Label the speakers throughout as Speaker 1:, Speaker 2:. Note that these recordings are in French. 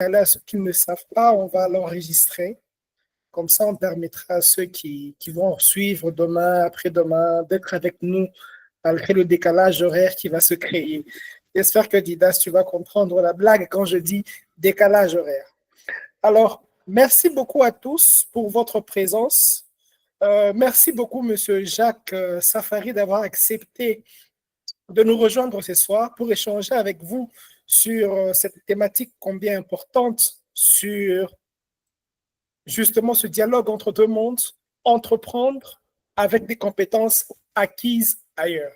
Speaker 1: à ceux qui ne savent pas, on va l'enregistrer. Comme ça, on permettra à ceux qui vont suivre demain, après-demain, d'être avec nous malgré le décalage horaire qui va se créer. J'espère que Didas, tu vas comprendre la blague quand je dis décalage horaire. Alors, merci beaucoup à tous pour votre présence. Merci beaucoup, Monsieur Jacques Safari, d'avoir accepté de nous rejoindre ce soir pour échanger avec vous sur cette thématique combien importante, sur justement ce dialogue entre deux mondes, entreprendre avec des compétences acquises ailleurs.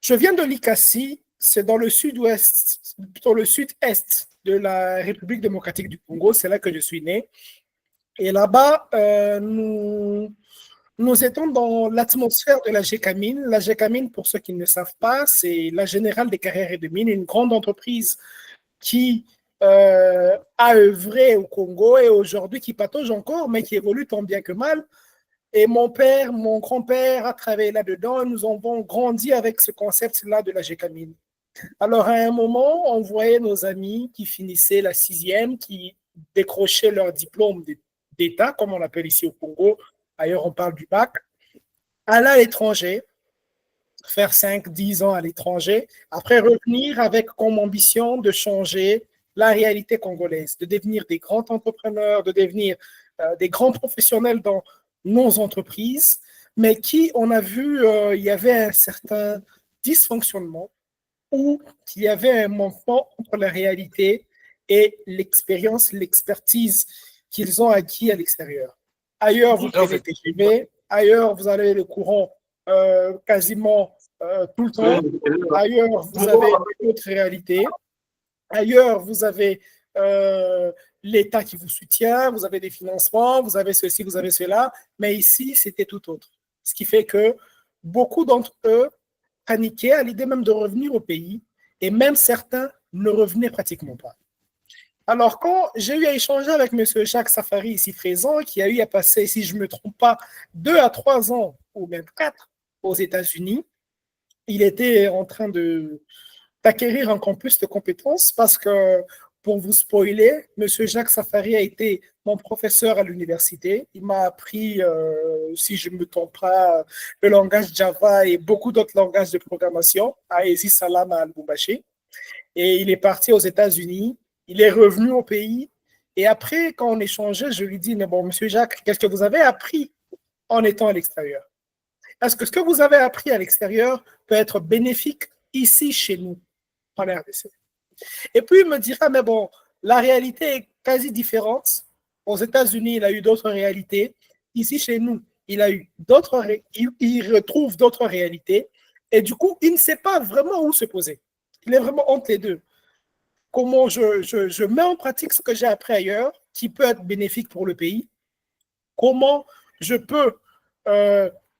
Speaker 1: Je viens de l'ICACI, c'est dans le sud-ouest, dans le sud-est de la République démocratique du Congo, c'est là que je suis né. Et là-bas, nous étions dans l'atmosphère de la GECAMINE. La GECAMINE, pour ceux qui ne savent pas, c'est la Générale des carrières et de mines, une grande entreprise qui a œuvré au Congo et aujourd'hui qui patauge encore, mais qui évolue tant bien que mal. Et mon père, mon grand-père a travaillé là-dedans et nous avons grandi avec ce concept-là de la GECAMINE. Alors, à un moment, on voyait nos amis qui finissaient la sixième, qui décrochaient leur diplôme d'État, comme on l'appelle ici au Congo. Ailleurs, on parle du bac, aller à l'étranger, faire 5, 10 ans à l'étranger, après revenir avec comme ambition de changer la réalité congolaise, de devenir des grands entrepreneurs, de devenir des grands professionnels dans nos entreprises, mais qui, on a vu, il y avait un certain dysfonctionnement où il y avait un manquement entre la réalité et l'expérience, l'expertise qu'ils ont acquis à l'extérieur. Ailleurs, vous prenez TGV, ailleurs, vous avez le courant quasiment tout le temps. Ailleurs, vous avez une autre réalité. Ailleurs, vous avez l'État qui vous soutient, vous avez des financements, vous avez ceci, vous avez cela. Mais ici, c'était tout autre. Ce qui fait que beaucoup d'entre eux paniquaient à l'idée même de revenir au pays et même certains ne revenaient pratiquement pas. Alors, quand j'ai eu à échanger avec M. Jacques Safari, ici présent, qui a eu à passer, si je ne me trompe pas, 2 à 3 ans, ou même 4, aux États-Unis, il était en train d'acquérir un campus de compétences parce que, pour vous spoiler, M. Jacques Safari a été mon professeur à l'université. Il m'a appris, si je ne me trompe pas, le langage Java et beaucoup d'autres langages de programmation à Ezi Salam à Lubumbashi. Et il est parti aux États-Unis. Il est revenu au pays. Et après, quand on échangeait, je lui dis, mais bon, monsieur Jacques, qu'est-ce que vous avez appris en étant à l'extérieur? Est-ce que ce que vous avez appris à l'extérieur peut être bénéfique ici, chez nous, en RDC? Et puis, il me dira, mais bon, la réalité est quasi différente. Aux États-Unis, il a eu d'autres réalités. Ici, chez nous, il a eu d'autres, il retrouve d'autres réalités. Et du coup, il ne sait pas vraiment où se poser. Il est vraiment entre les deux. Comment je mets en pratique ce que j'ai appris ailleurs, qui peut être bénéfique pour le pays. Comment je peux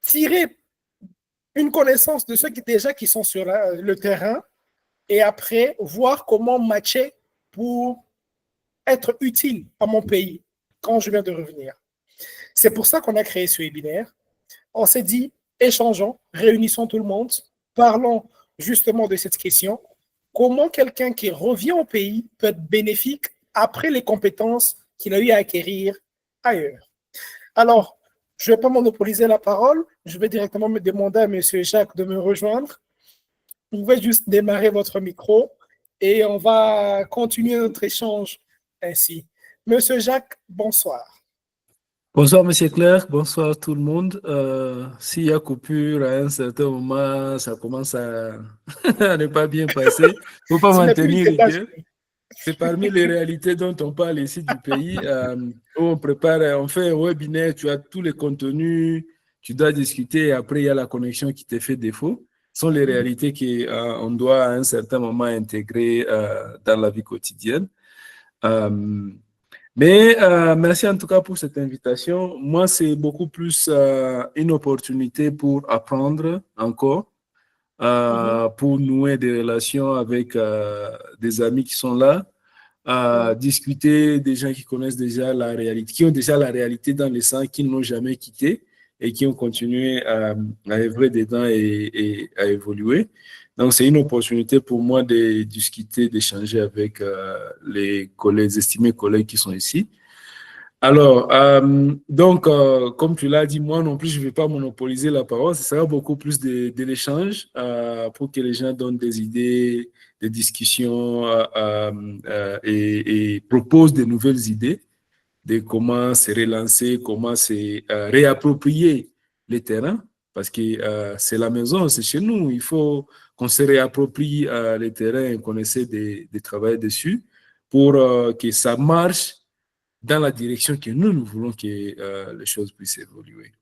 Speaker 1: tirer une connaissance de ceux qui sont sur le terrain et après voir comment matcher pour être utile à mon pays quand je viens de revenir. C'est pour ça qu'on a créé ce webinaire. On s'est dit, échangeons, réunissons tout le monde, parlons justement de cette question. Comment quelqu'un qui revient au pays peut être bénéfique après les compétences qu'il a eu à acquérir ailleurs. Alors, je ne vais pas monopoliser la parole. Je vais directement me demander à M. Jacques de me rejoindre. Vous pouvez juste démarrer votre micro et on va continuer notre échange ainsi. Monsieur Jacques, bonsoir.
Speaker 2: Bonsoir, Monsieur Clerc. Bonsoir tout le monde. S'il y a coupure à un certain moment, ça commence à, à ne pas bien passer. Il ne faut pas maintenir rigueur. C'est parmi les réalités dont on parle ici du pays, où on prépare, on fait un webinaire, tu as tous les contenus, tu dois discuter et après il y a la connexion qui te fait défaut. Ce sont les réalités qu'on doit à un certain moment intégrer dans la vie quotidienne. Mais merci en tout cas pour cette invitation. Moi, c'est beaucoup plus une opportunité pour apprendre encore, pour nouer des relations avec des amis qui sont là, discuter des gens qui connaissent déjà la réalité, qui ont déjà la réalité dans le sang, qui n'ont jamais quitté et qui ont continué à œuvrer dedans et à évoluer. Donc, c'est une opportunité pour moi de discuter, d'échanger avec les collègues, estimés collègues qui sont ici. Alors, comme tu l'as dit, moi non plus, je ne vais pas monopoliser la parole. Ce sera beaucoup plus de l'échange pour que les gens donnent des idées, des discussions et proposent de nouvelles idées de comment se relancer, comment se réapproprier les terrains. Parce que c'est la maison, c'est chez nous. Il faut qu'on se réapproprie les terrains et qu'on essaie de travailler dessus pour que ça marche dans la direction que nous voulons que les choses puissent évoluer.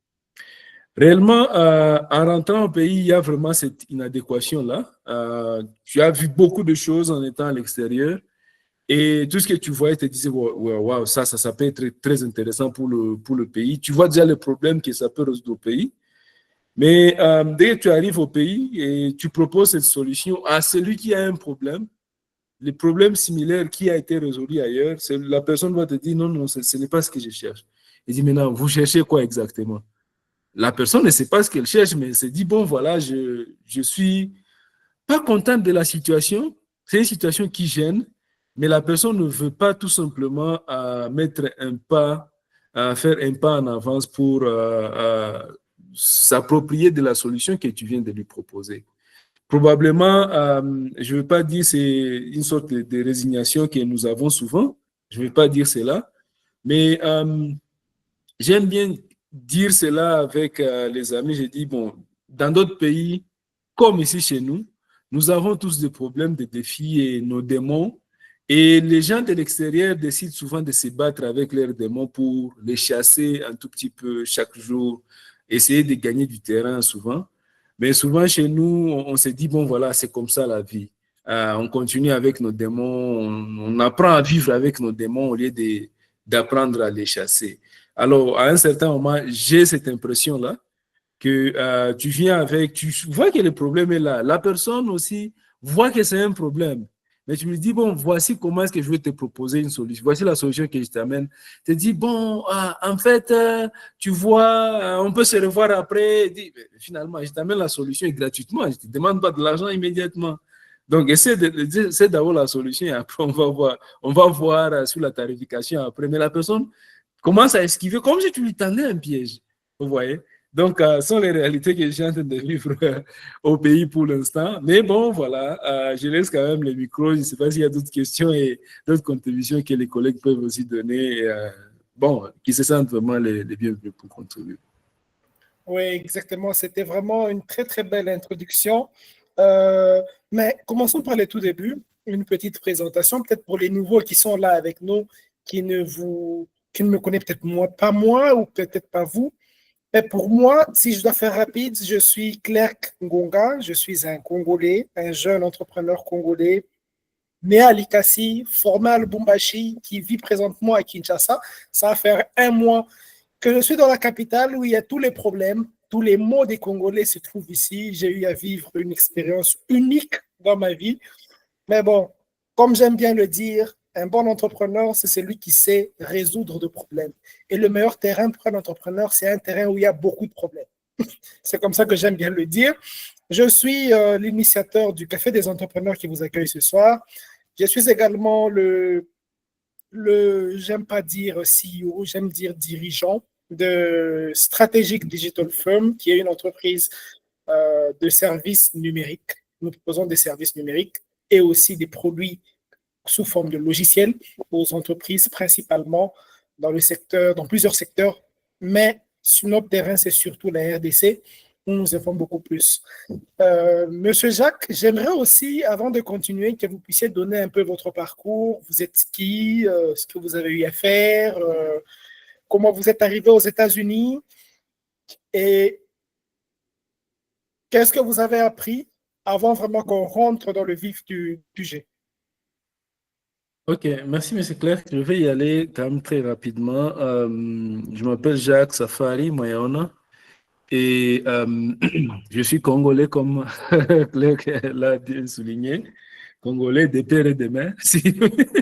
Speaker 2: Réellement, en rentrant au pays, il y a vraiment cette inadéquation-là. Tu as vu beaucoup de choses en étant à l'extérieur et tout ce que tu voyais te disait, wow, ça peut être très intéressant pour le pays. Tu vois déjà les problèmes que ça peut résoudre au pays. Mais dès que tu arrives au pays et tu proposes cette solution à celui qui a un problème, les problèmes similaires qui a été résolu ailleurs, la personne va te dire non, ce n'est pas ce que je cherche. Il dit maintenant, vous cherchez quoi exactement? La personne ne sait pas ce qu'elle cherche, mais elle se dit bon, voilà, je suis pas contente de la situation. C'est une situation qui gêne, mais la personne ne veut pas tout simplement mettre un pas, faire un pas en avance pour s'approprier de la solution que tu viens de lui proposer. Probablement, je ne veux pas dire c'est une sorte de résignation que nous avons souvent, je ne veux pas dire cela, mais j'aime bien dire cela avec les amis. Je dis, bon, dans d'autres pays, comme ici chez nous, nous avons tous des problèmes, des défis et nos démons. Et les gens de l'extérieur décident souvent de se battre avec leurs démons pour les chasser un tout petit peu chaque jour, essayer de gagner du terrain souvent. Mais souvent chez nous, on se dit, bon voilà, c'est comme ça la vie. On continue avec nos démons, on apprend à vivre avec nos démons au lieu d'apprendre à les chasser. Alors, à un certain moment, j'ai cette impression-là que tu viens avec, tu vois que le problème est là. La personne aussi voit que c'est un problème. Mais tu me dis, bon, voici comment est-ce que je vais te proposer une solution. Voici la solution que je t'amène. Tu te dis, bon, en fait, tu vois, on peut se revoir après. Finalement, je t'amène la solution gratuitement. Je ne te demande pas de l'argent immédiatement. Donc, essaie d'avoir la solution et après, on va voir sur la tarification après. Mais la personne commence à esquiver comme si tu lui tendais un piège. Vous voyez? Donc, ce sont les réalités que je suis en train de vivre au pays pour l'instant. Mais bon, voilà, je laisse quand même le micro. Je ne sais pas s'il y a d'autres questions et d'autres contributions que les collègues peuvent aussi donner. Bon, qui se sentent vraiment les bienvenus pour contribuer.
Speaker 1: Oui, exactement. C'était vraiment une très, très belle introduction. Mais commençons par le tout début. Une petite présentation, peut-être pour les nouveaux qui sont là avec nous, qui ne me connaissent peut-être pas moi ou peut-être pas vous. Mais pour moi, si je dois faire rapide, je suis Clerc Ngonga, je suis un Congolais, un jeune entrepreneur congolais, né à Likasi, formé à Lubumbashi, qui vit présentement à Kinshasa. Ça va faire un mois que je suis dans la capitale où il y a tous les problèmes, tous les maux des Congolais se trouvent ici. J'ai eu à vivre une expérience unique dans ma vie. Mais bon, comme j'aime bien le dire, un bon entrepreneur, c'est celui qui sait résoudre de problèmes. Et le meilleur terrain pour un entrepreneur, c'est un terrain où il y a beaucoup de problèmes. C'est comme ça que j'aime bien le dire. Je suis l'initiateur du Café des entrepreneurs qui vous accueille ce soir. Je suis également j'aime pas dire CEO, j'aime dire dirigeant de Strategic Digital Firm, qui est une entreprise de services numériques. Nous proposons des services numériques et aussi des produits sous forme de logiciels aux entreprises, principalement dans plusieurs secteurs, mais sur notre terrain, c'est surtout la RDC, où nous avons beaucoup plus. Monsieur Jacques, j'aimerais aussi, avant de continuer, que vous puissiez donner un peu votre parcours. Vous êtes qui, ce que vous avez eu à faire, comment vous êtes arrivé aux États-Unis et qu'est-ce que vous avez appris avant vraiment qu'on rentre dans le vif du sujet.
Speaker 2: Ok, merci M. Clerc. Je vais y aller quand même très rapidement. Je m'appelle Jacques Safari Moyona et je suis congolais comme Clerc l'a bien souligné. Congolais des pères et des mères, si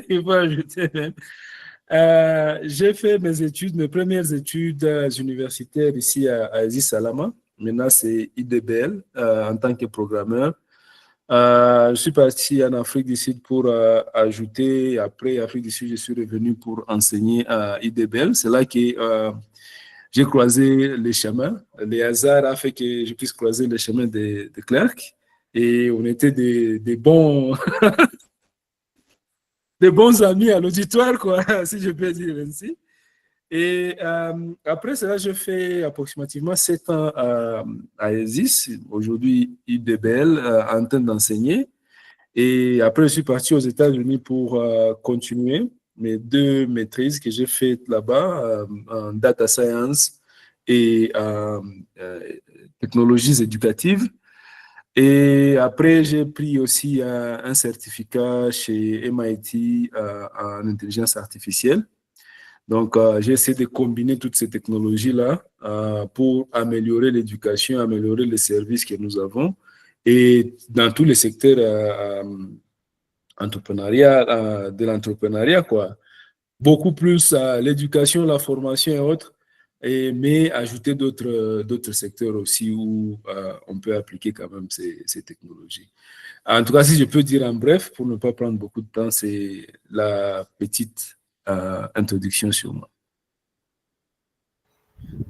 Speaker 2: il faut ajouter même. J'ai fait mes premières études universitaires ici à Addis Salama. Maintenant, c'est IDBL en tant que programmeur. Je suis parti en Afrique du Sud pour ajouter. Après Afrique du Sud, je suis revenu pour enseigner à IDBL. C'est là que j'ai croisé les chemins. Le hasard a fait que je puisse croiser les chemins de Clerc. Et on était des bons, des bons amis à l'auditoire, quoi, si je peux dire ainsi. Et après cela, je fais approximativement 7 ans à ESIS, aujourd'hui IDBL, en train d'enseigner. Et après, je suis parti aux États-Unis pour continuer mes 2 maîtrises que j'ai faites là-bas en data science et technologies éducatives. Et après, j'ai pris aussi un certificat chez MIT en intelligence artificielle. Donc, j'ai essayé de combiner toutes ces technologies-là pour améliorer l'éducation, améliorer les services que nous avons et dans tous les secteurs de l'entrepreneuriat, quoi. Beaucoup plus à l'éducation, la formation et autres, mais ajouter d'autres secteurs aussi où on peut appliquer quand même ces technologies. En tout cas, si je peux dire en bref, pour ne pas prendre beaucoup de temps, c'est la petite introduction sur moi.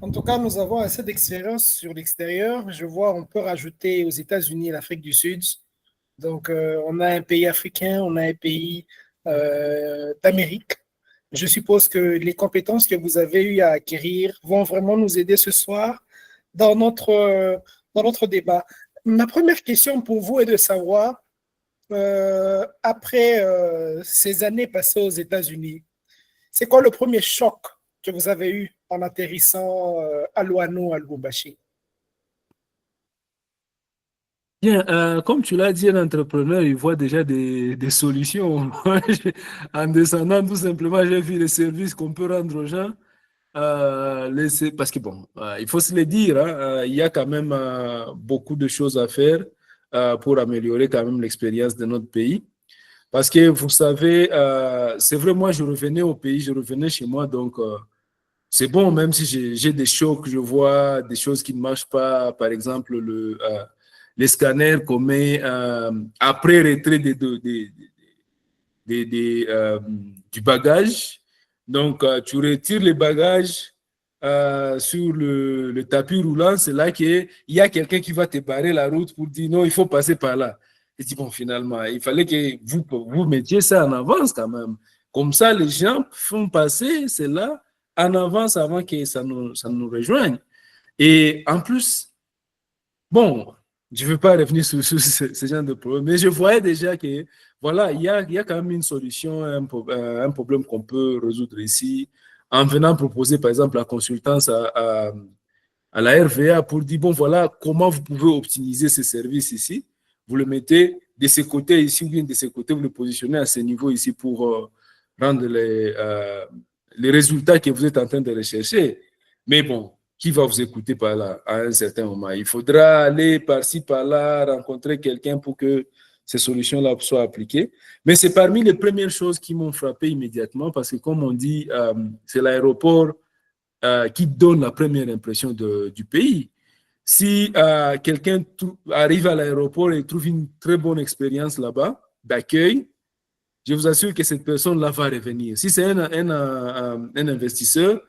Speaker 1: En tout cas, nous avons assez d'expérience sur l'extérieur. Je vois, on peut rajouter aux États-Unis et l'Afrique du Sud. Donc, on a un pays africain, on a un pays d'Amérique. Je suppose que les compétences que vous avez eues à acquérir vont vraiment nous aider ce soir dans notre débat. Ma première question pour vous est de savoir, après ces années passées aux États-Unis, c'est quoi le premier choc que vous avez eu en atterrissant à Loano, à Lubumbashi?
Speaker 2: Bien, comme tu l'as dit, un entrepreneur, il voit déjà des solutions. En descendant, tout simplement, j'ai vu les services qu'on peut rendre aux gens. Parce que bon, il faut se le dire, hein, il y a quand même beaucoup de choses à faire pour améliorer quand même l'expérience de notre pays. Parce que vous savez, c'est vrai, moi, je revenais au pays, je revenais chez moi, donc c'est bon, même si j'ai des chocs, je vois des choses qui ne marchent pas, par exemple, les scanners qu'on met après retrait du bagage. Donc, tu retires les bagages sur le tapis roulant, c'est là qu'il y a quelqu'un qui va te barrer la route pour dire non, il faut passer par là. Et dis bon, finalement, il fallait que vous mettiez ça en avance quand même. Comme ça, les gens font passer cela en avance avant que ça nous rejoigne. Et en plus, bon, je ne veux pas revenir sur ce genre de problème, mais je voyais déjà que, voilà, il y a quand même une solution, un problème qu'on peut résoudre ici, en venant proposer, par exemple, la consultance à la RVA pour dire, bon, voilà, comment vous pouvez optimiser ce service ici. Vous le mettez de ce côté ici ou bien de ce côté, vous le positionnez à ce niveau ici pour rendre les résultats que vous êtes en train de rechercher. Mais bon, qui va vous écouter par là à un certain moment? Il faudra aller par-ci, par-là, rencontrer quelqu'un pour que ces solutions-là soient appliquées. Mais c'est parmi les premières choses qui m'ont frappé immédiatement parce que, comme on dit, c'est l'aéroport qui donne la première impression du pays. Si quelqu'un arrive à l'aéroport et trouve une très bonne expérience là-bas, d'accueil, je vous assure que cette personne-là va revenir. Si c'est un investisseur,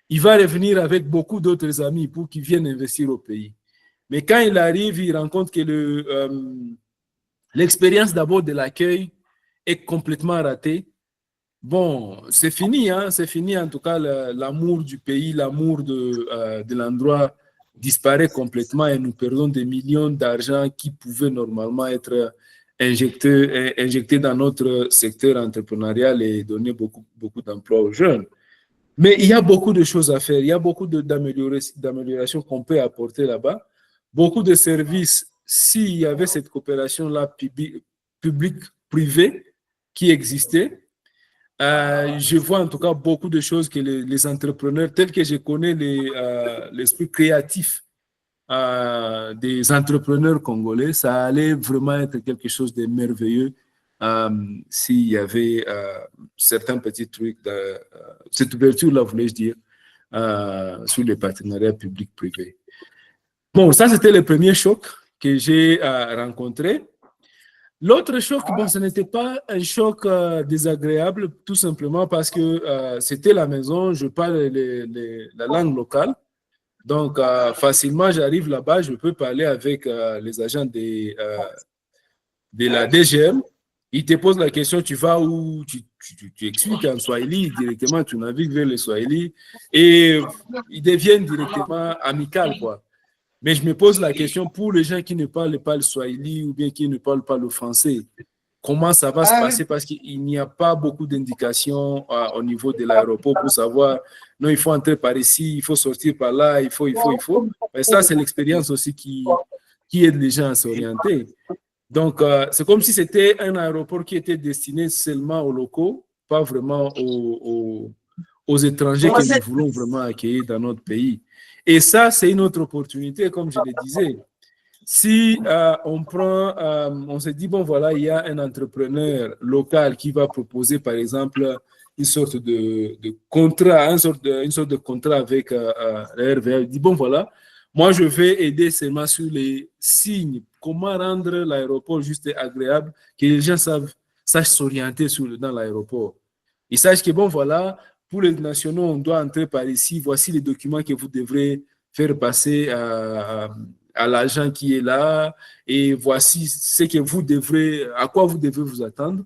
Speaker 2: il va revenir avec beaucoup d'autres amis pour qu'ils viennent investir au pays. Mais quand il arrive, il rencontre que l'expérience d'abord de l'accueil est complètement ratée. Bon, c'est fini, hein, c'est fini. En tout cas, l'amour du pays, l'amour de l'endroit disparaît complètement et nous perdons des millions d'argent qui pouvaient normalement être injectés dans notre secteur entrepreneurial et donner beaucoup d'emplois aux jeunes. Mais il y a beaucoup de choses à faire, il y a beaucoup d'améliorations qu'on peut apporter là-bas, beaucoup de services. S'il y avait cette coopération-là publique-privée qui existait, je vois en tout cas beaucoup de choses que les entrepreneurs, tels que je connais l'esprit créatif des entrepreneurs congolais, ça allait vraiment être quelque chose de merveilleux s'il y avait certains petits trucs, cette ouverture-là, voulais-je dire, sur les partenariats publics-privés. Bon, ça, c'était le premier choc que j'ai rencontré. L'autre choc, bon, ce n'était pas un choc désagréable, tout simplement parce que c'était la maison, je parle la langue locale. Donc, facilement, j'arrive là-bas, je peux parler avec les agents de la DGM. Ils te posent la question, tu vas où? Tu expliques en Swahili, directement, tu navigues vers le Swahili et ils deviennent directement amicaux, quoi. Mais je me pose la question pour les gens qui ne parlent pas le Swahili ou bien qui ne parlent pas le français, comment ça va se passer parce qu'il n'y a pas beaucoup d'indications au niveau de l'aéroport pour savoir, non, il faut entrer par ici, il faut sortir par là, il faut. Et ça, c'est l'expérience aussi qui aide les gens à s'orienter. Donc, c'est comme si c'était un aéroport qui était destiné seulement aux locaux, pas vraiment aux étrangers que nous voulons vraiment accueillir dans notre pays. Et ça, c'est une autre opportunité, comme je le disais. Si on se dit, bon, voilà, il y a un entrepreneur local qui va proposer, par exemple, une sorte de contrat, une sorte de contrat avec la RVA, il dit, bon, voilà, moi, je vais aider seulement sur les signes, comment rendre l'aéroport juste agréable, que les gens sachent s'orienter dans l'aéroport. Ils sachent que, bon, voilà, pour les nationaux, on doit entrer par ici, voici les documents que vous devrez faire passer à l'agent qui est là et voici ce que vous devrez, à quoi vous devez vous attendre.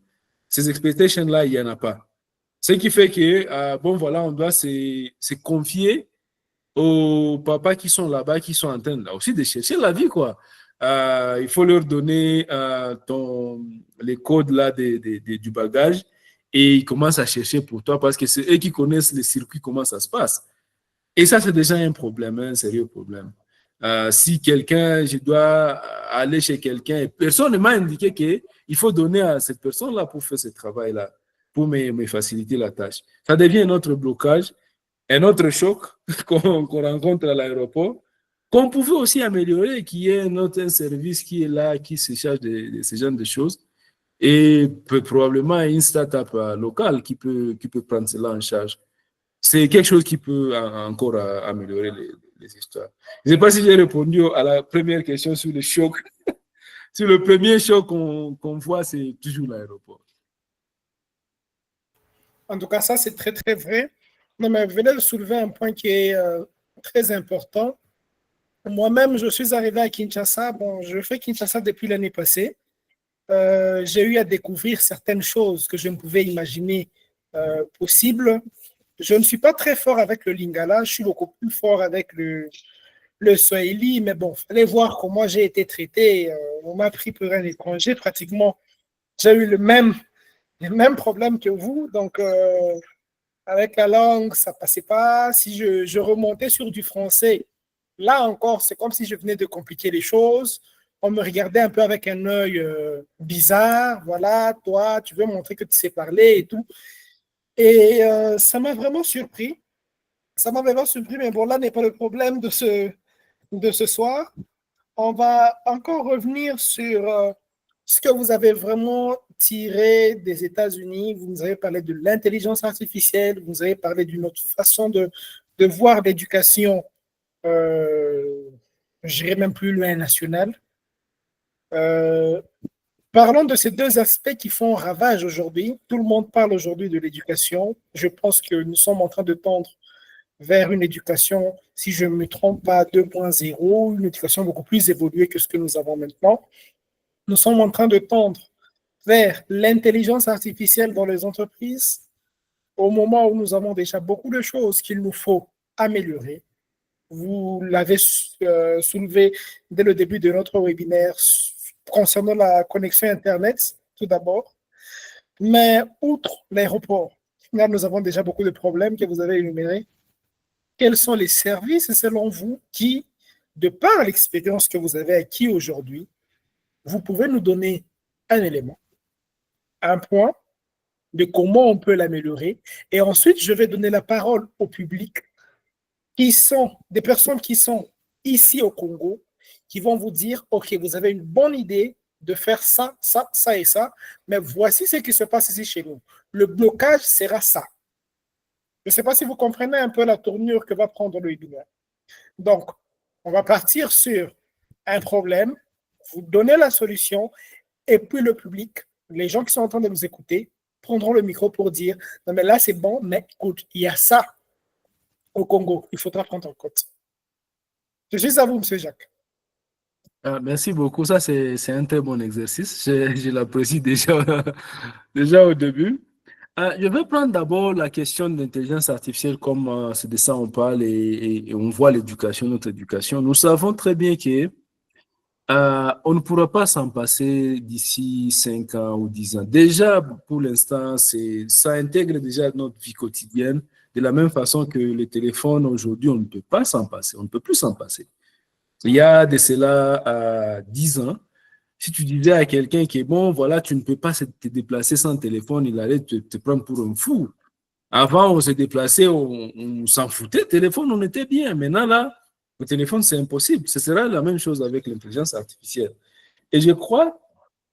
Speaker 2: Ces expectations-là, il n'y en a pas. Ce qui fait que, bon, voilà, on doit se confier aux papas qui sont là-bas, qui sont en train là aussi de chercher la vie, quoi. Il faut leur donner les codes là du bagage et ils commencent à chercher pour toi parce que c'est eux qui connaissent les circuits, comment ça se passe. Et ça, c'est déjà un problème, un sérieux problème. Si je dois aller chez quelqu'un, et personne ne m'a indiqué qu'il faut donner à cette personne-là pour faire ce travail-là, pour me faciliter la tâche. Ça devient un autre blocage, un autre choc qu'on rencontre à l'aéroport, qu'on pouvait aussi améliorer, qu'il y ait un service qui est là, qui se charge de ce genre de choses, et probablement une start-up locale qui peut prendre cela en charge. C'est quelque chose qui peut encore améliorer les histoires. Je ne sais pas si j'ai répondu à la première question sur le choc. Sur le premier choc qu'on voit, c'est toujours l'aéroport.
Speaker 1: En tout cas, ça, c'est très, très vrai. Non, mais vous venez de soulever un point qui est très important. Moi-même, je suis arrivé à Kinshasa. Bon, je fais Kinshasa depuis l'année passée. J'ai eu à découvrir certaines choses que je ne pouvais imaginer possibles. Je ne suis pas très fort avec le lingala, je suis beaucoup plus fort avec le swahili, mais bon, il fallait voir comment j'ai été traité. On m'a pris pour un étranger, pratiquement. J'ai eu les mêmes problèmes que vous, donc avec la langue, ça ne passait pas. Si je remontais sur du français, là encore, c'est comme si je venais de compliquer les choses. On me regardait un peu avec un œil bizarre. Voilà, toi, tu veux montrer que tu sais parler et tout. Et ça m'a vraiment surpris. Ça m'a vraiment surpris, mais bon, là n'est pas le problème de ce soir. On va encore revenir sur ce que vous avez vraiment tiré des États-Unis. Vous nous avez parlé de l'intelligence artificielle, vous nous avez parlé d'une autre façon de voir l'éducation, je dirais même plus loin nationale. Parlons de ces deux aspects qui font ravage aujourd'hui. Tout le monde parle aujourd'hui de l'éducation. Je pense que nous sommes en train de tendre vers une éducation, si je ne me trompe pas, 2.0, une éducation beaucoup plus évoluée que ce que nous avons maintenant. Nous sommes en train de tendre vers l'intelligence artificielle dans les entreprises, au moment où nous avons déjà beaucoup de choses qu'il nous faut améliorer. Vous l'avez soulevé dès le début de notre webinaire concernant la connexion Internet, tout d'abord. Mais outre l'aéroport, là, nous avons déjà beaucoup de problèmes que vous avez énumérés. Quels sont les services, selon vous, qui, de par l'expérience que vous avez acquis aujourd'hui, vous pouvez nous donner un élément, un point de comment on peut l'améliorer. Et ensuite, je vais donner la parole au public, qui sont des personnes qui sont ici au Congo, qui vont vous dire, OK, vous avez une bonne idée de faire ça, ça, ça et ça, mais voici ce qui se passe ici chez nous. Le blocage sera ça. Je ne sais pas si vous comprenez un peu la tournure que va prendre le webinaire. Donc, on va partir sur un problème, vous donnez la solution Et puis le public, les gens qui sont en train de nous écouter, prendront le micro pour dire, non mais là c'est bon, mais écoute, il y a ça au Congo, il faudra prendre en compte. Je suis à vous, M. Jacques.
Speaker 2: Merci beaucoup. Ça, c'est un très bon exercice. Je l'apprécie déjà, déjà au début. Je vais prendre d'abord la question de l'intelligence artificielle comme c'est de ça on parle et on voit l'éducation, notre éducation. Nous savons très bien que on ne pourra pas s'en passer d'ici 5 ans ou 10 ans. Déjà, pour l'instant, ça intègre déjà notre vie quotidienne de la même façon que les téléphones aujourd'hui, on ne peut pas s'en passer, on ne peut plus s'en passer. Il y a de cela 10 ans, si tu disais à quelqu'un qui est bon, voilà, tu ne peux pas te déplacer sans téléphone, il allait te prendre pour un fou. Avant, on se déplaçait, on s'en foutait, téléphone, on était bien. Maintenant, là, le téléphone, c'est impossible. Ce sera la même chose avec l'intelligence artificielle. Et je crois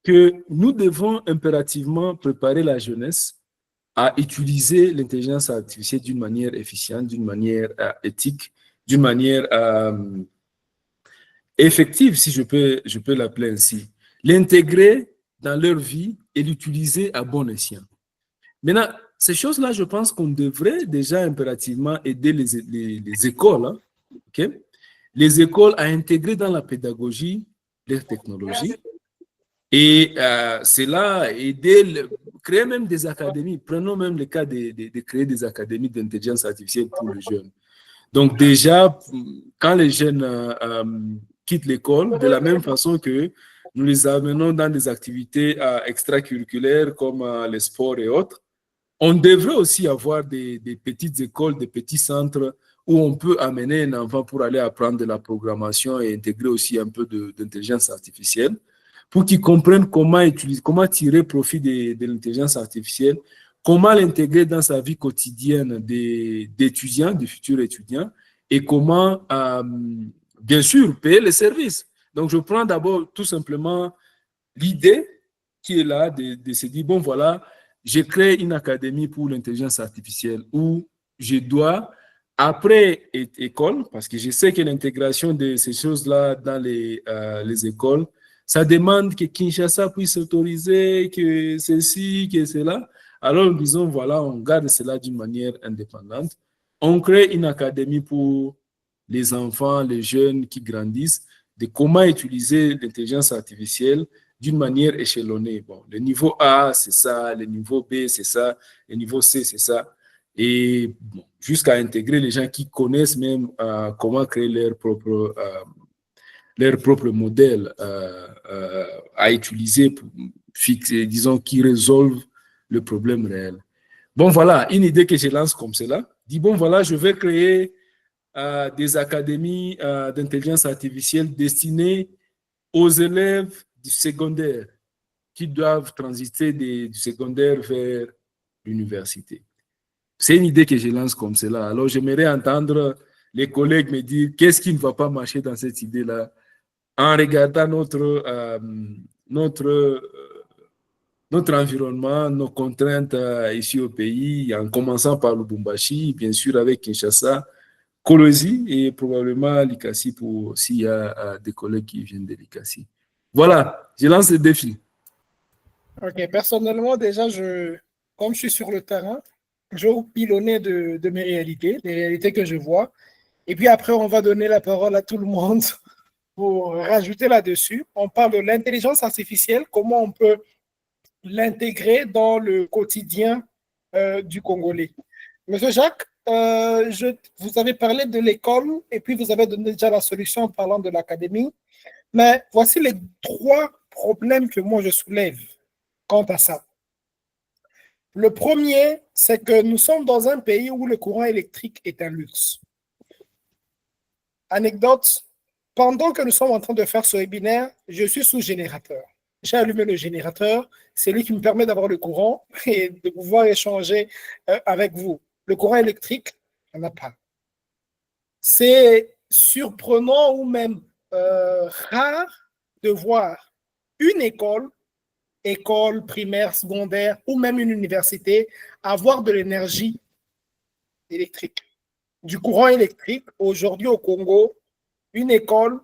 Speaker 2: que nous devons impérativement préparer la jeunesse à utiliser l'intelligence artificielle d'une manière efficiente, d'une manière éthique, d'une manière effective, si je peux l'appeler ainsi. L'intégrer dans leur vie et l'utiliser à bon escient. Maintenant, ces choses-là, je pense qu'on devrait déjà impérativement aider les écoles, hein, okay? Les écoles à intégrer dans la pédagogie les technologies et c'est là aider, créer même des académies. Prenons même le cas de créer des académies d'intelligence artificielle pour les jeunes. Donc déjà, quand les jeunes quittent l'école, de la même façon que nous les amenons dans des activités extracurriculaires comme les sports et autres, on devrait aussi avoir des petites écoles, des petits centres où on peut amener un enfant pour aller apprendre de la programmation et intégrer aussi un peu d'intelligence artificielle pour qu'ils comprennent comment utiliser, comment tirer profit de l'intelligence artificielle, comment l'intégrer dans sa vie quotidienne d'étudiants, de futurs étudiants, et comment, bien sûr, payer les services. Donc, je prends d'abord tout simplement l'idée qui est là de se dire, bon, voilà, j'ai créé une académie pour l'intelligence artificielle où je dois, après école, parce que je sais que l'intégration de ces choses-là dans les écoles, ça demande que Kinshasa puisse autoriser, que ceci, que cela. Alors, nous disons, voilà, on garde cela d'une manière indépendante. On crée une académie pour les enfants, les jeunes qui grandissent, de comment utiliser l'intelligence artificielle d'une manière échelonnée. Bon, le niveau A, c'est ça, le niveau B, c'est ça, le niveau C, c'est ça. Et bon, jusqu'à intégrer les gens qui connaissent même comment créer leur propre modèle à utiliser pour fixer, disons, qui résolvent le problème réel. Bon, voilà, une idée que je lance comme cela. Dis, bon, voilà, je vais créer des académies d'intelligence artificielle destinées aux élèves du secondaire qui doivent transiter du secondaire vers l'université. C'est une idée que je lance comme cela. Alors, j'aimerais entendre les collègues me dire qu'est-ce qui ne va pas marcher dans cette idée-là en regardant notre, notre environnement, nos contraintes ici au pays, en commençant par Lubumbashi, bien sûr avec Kinshasa, Kolwezi et probablement Likasi pour s'il y a des collègues qui viennent de Likasi. Voilà, je lance le défi.
Speaker 1: Ok, personnellement, déjà, comme je suis sur le terrain, je vais vous pilonner de mes réalités, des réalités que je vois. Et puis après, on va donner la parole à tout le monde pour rajouter là-dessus. On parle de l'intelligence artificielle, comment on peut l'intégrer dans le quotidien du Congolais. Monsieur Jacques, vous avez parlé de l'école et puis vous avez donné déjà la solution en parlant de l'académie. Mais voici les 3 problèmes que moi je soulève quant à ça. Le premier, c'est que nous sommes dans un pays où le courant électrique est un luxe. Anecdote, pendant que nous sommes en train de faire ce webinaire, je suis sous générateur. J'ai allumé le générateur, c'est lui qui me permet d'avoir le courant et de pouvoir échanger avec vous. Le courant électrique, on n'a pas. C'est surprenant ou même rare de voir une école primaire, secondaire ou même une université avoir de l'énergie électrique, du courant électrique. Aujourd'hui au Congo, une école,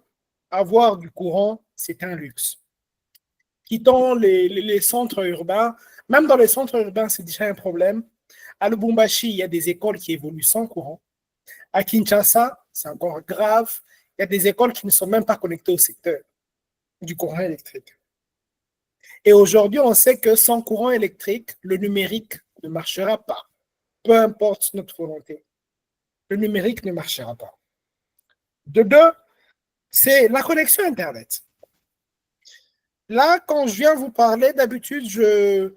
Speaker 1: avoir du courant, c'est un luxe. quittons les centres urbains. Même dans les centres urbains, c'est déjà un problème. À Lubumbashi, il y a des écoles qui évoluent sans courant. À Kinshasa, c'est encore grave. Il y a des écoles qui ne sont même pas connectées au secteur du courant électrique. Et aujourd'hui, on sait que sans courant électrique, le numérique ne marchera pas. Peu importe notre volonté, le numérique ne marchera pas. De deux, c'est la connexion Internet. Là, quand je viens vous parler, d'habitude, je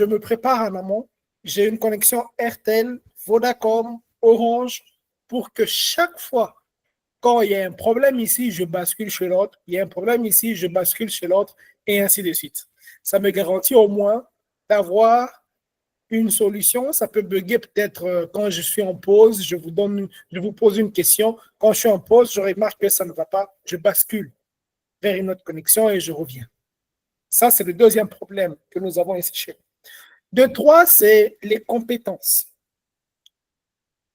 Speaker 1: me prépare en amont. J'ai une connexion RTL, Vodacom, Orange, pour que chaque fois, quand il y a un problème ici, je bascule chez l'autre. Il y a un problème ici, je bascule chez l'autre, et ainsi de suite. Ça me garantit au moins d'avoir une solution. Ça peut bugger peut-être quand je suis en pause. Je vous pose une question. Quand je suis en pause, je remarque que ça ne va pas. Je bascule vers une autre connexion et je reviens. Ça, c'est le deuxième problème que nous avons ici chez nous. De trois, c'est les compétences.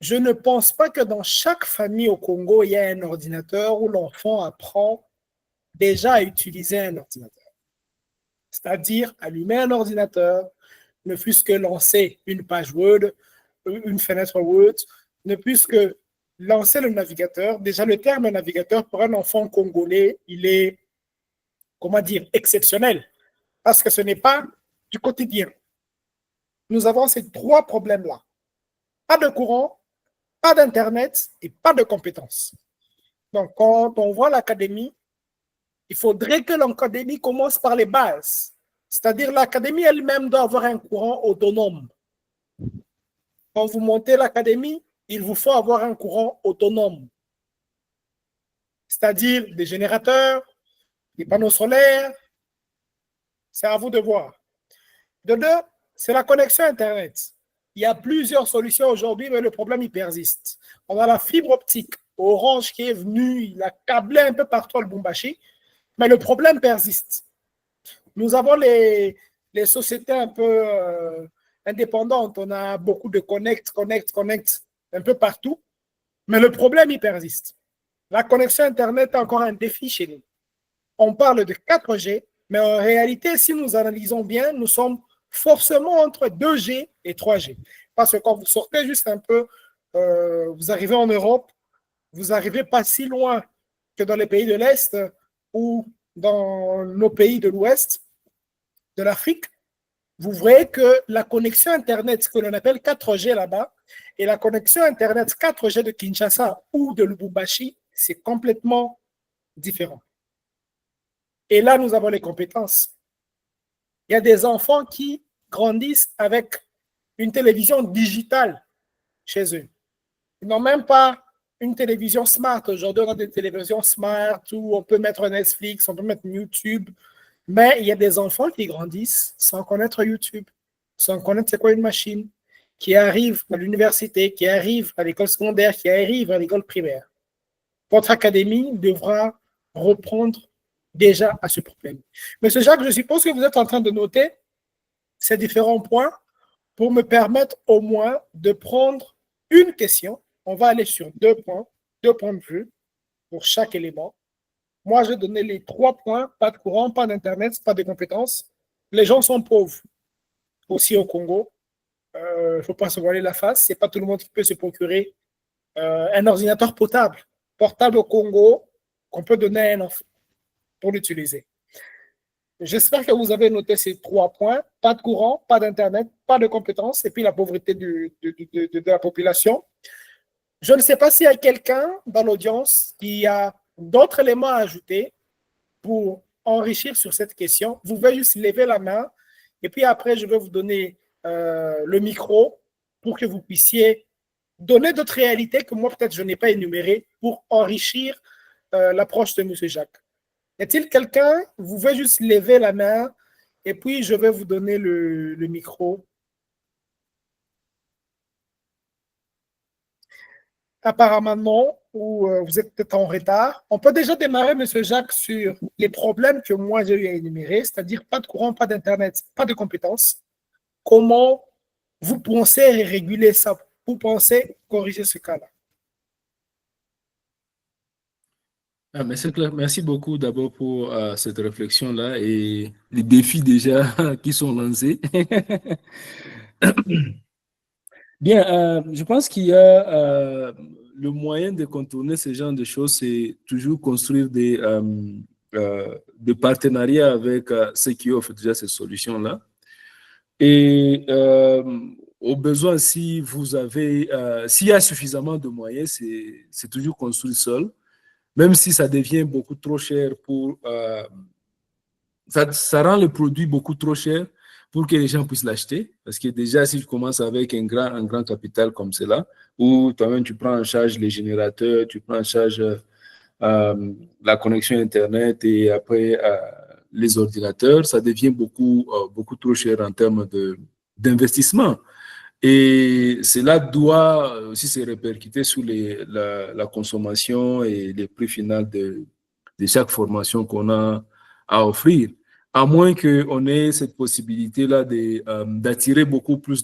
Speaker 1: Je ne pense pas que dans chaque famille au Congo, il y a un ordinateur où l'enfant apprend déjà à utiliser un ordinateur. C'est-à-dire allumer un ordinateur, ne fût-ce que lancer une page Word, une fenêtre Word, ne fût-ce que lancer le navigateur. Déjà, le terme navigateur pour un enfant congolais, il est, comment dire, exceptionnel, parce que ce n'est pas du quotidien. Nous avons ces trois problèmes-là. Pas de courant, pas d'Internet et pas de compétences. Donc, quand on voit l'académie, il faudrait que l'académie commence par les bases. C'est-à-dire l'académie elle-même doit avoir un courant autonome. Quand vous montez l'académie, il vous faut avoir un courant autonome. C'est-à-dire des générateurs, des panneaux solaires. C'est à vous de voir. De deux, c'est la connexion Internet. Il y a plusieurs solutions aujourd'hui, mais le problème, il persiste. On a la fibre optique, Orange qui est venu, il a câblé un peu partout le Lubumbashi, mais le problème persiste. Nous avons les sociétés un peu indépendantes. On a beaucoup de connect un peu partout, mais le problème, il persiste. La connexion Internet est encore un défi chez nous. On parle de 4G, mais en réalité, si nous analysons bien, nous sommes forcément entre 2G et 3G. Parce que quand vous sortez juste un peu, vous arrivez en Europe, vous n'arrivez pas si loin que dans les pays de l'Est ou dans nos pays de l'Ouest de l'Afrique, vous voyez que la connexion Internet, ce que l'on appelle 4G là-bas, et la connexion Internet 4G de Kinshasa ou de Lubumbashi, c'est complètement différent. Et là, nous avons les compétences. Il y a des enfants qui grandissent avec une télévision digitale chez eux. Ils n'ont même pas une télévision smart. Aujourd'hui, on a des télévisions smart où on peut mettre Netflix, on peut mettre YouTube. Mais il y a des enfants qui grandissent sans connaître YouTube, sans connaître c'est quoi une machine, qui arrivent à l'université, qui arrivent à l'école secondaire, qui arrivent à l'école primaire. Votre académie devra reprendre déjà à ce problème. Monsieur Jacques, je suppose que vous êtes en train de noter ces différents points pour me permettre au moins de prendre une question. On va aller sur deux points de vue pour chaque élément. Moi, j'ai donné les 3 points, pas de courant, pas d'Internet, pas de compétences. Les gens sont pauvres aussi au Congo. Il ne faut pas se voiler la face. Ce n'est pas tout le monde qui peut se procurer un ordinateur portable au Congo, qu'on peut donner à un enfant pour l'utiliser. J'espère que vous avez noté ces 3 points. Pas de courant, pas d'Internet, pas de compétences, et puis la pauvreté de la population. Je ne sais pas s'il y a quelqu'un dans l'audience qui a d'autres éléments à ajouter pour enrichir sur cette question. Vous pouvez juste lever la main, et puis après, je vais vous donner le micro pour que vous puissiez donner d'autres réalités que moi, peut-être, je n'ai pas énumérées pour enrichir l'approche de M. Jacques. Y a-t-il quelqu'un? Vous pouvez juste lever la main et puis je vais vous donner le micro. Apparemment non, ou vous êtes peut-être en retard. On peut déjà démarrer, M. Jacques, sur les problèmes que moi j'ai eu à énumérer, c'est-à-dire pas de courant, pas d'Internet, pas de compétences. Comment vous pensez réguler ça? Vous pensez corriger ce cas-là?
Speaker 2: Ah, mais c'est clair. Merci beaucoup d'abord pour cette réflexion-là et les défis déjà qui sont lancés. Bien, je pense qu'il y a le moyen de contourner ce genre de choses, c'est toujours construire des partenariats avec ceux qui offrent déjà ces solutions-là. Et au besoin, si vous avez, s'il y a suffisamment de moyens, c'est toujours construire seul, même si ça devient beaucoup trop cher pour, ça rend le produit beaucoup trop cher pour que les gens puissent l'acheter. Parce que déjà, si tu commences avec un grand capital comme cela, où toi-même tu prends en charge les générateurs, tu prends en charge la connexion Internet et après les ordinateurs, ça devient beaucoup trop cher en termes d'investissement. Et cela doit aussi se répercuter sur la consommation et les prix finaux de chaque formation qu'on a à offrir. À moins qu'on ait cette possibilité-là d'attirer beaucoup plus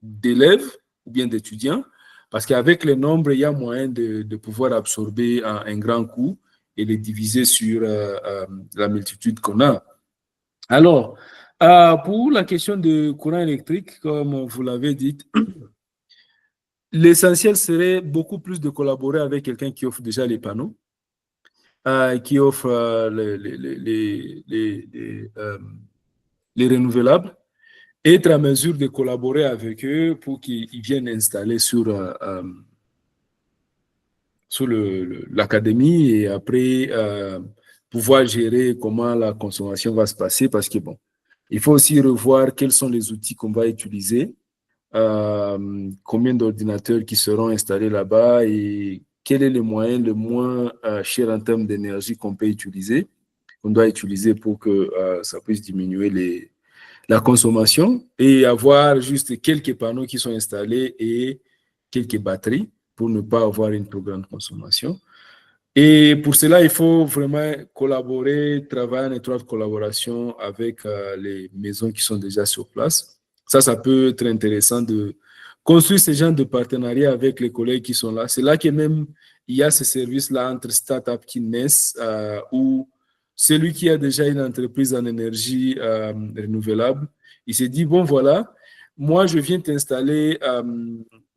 Speaker 2: d'élèves ou bien d'étudiants, parce qu'avec le nombre, il y a moyen de pouvoir absorber un grand coût et les diviser sur la multitude qu'on a. Alors, pour la question de courant électrique, comme vous l'avez dit, l'essentiel serait beaucoup plus de collaborer avec quelqu'un qui offre déjà les panneaux, qui offre les renouvelables, et être à mesure de collaborer avec eux pour qu'ils viennent installer sur l'académie et après pouvoir gérer comment la consommation va se passer parce que bon, il faut aussi revoir quels sont les outils qu'on va utiliser, combien d'ordinateurs qui seront installés là-bas et quel est le moyen le moins cher en termes d'énergie qu'on peut utiliser, qu'on doit utiliser pour que ça puisse diminuer la consommation et avoir juste quelques panneaux qui sont installés et quelques batteries pour ne pas avoir une trop grande consommation. Et pour cela, il faut vraiment collaborer, travailler en étroite collaboration avec les maisons qui sont déjà sur place. Ça peut être intéressant de construire ce genre de partenariat avec les collègues qui sont là. C'est là que même il y a ce service-là entre startups qui naissent où celui qui a déjà une entreprise en énergie renouvelable, il s'est dit, bon voilà, moi je viens t'installer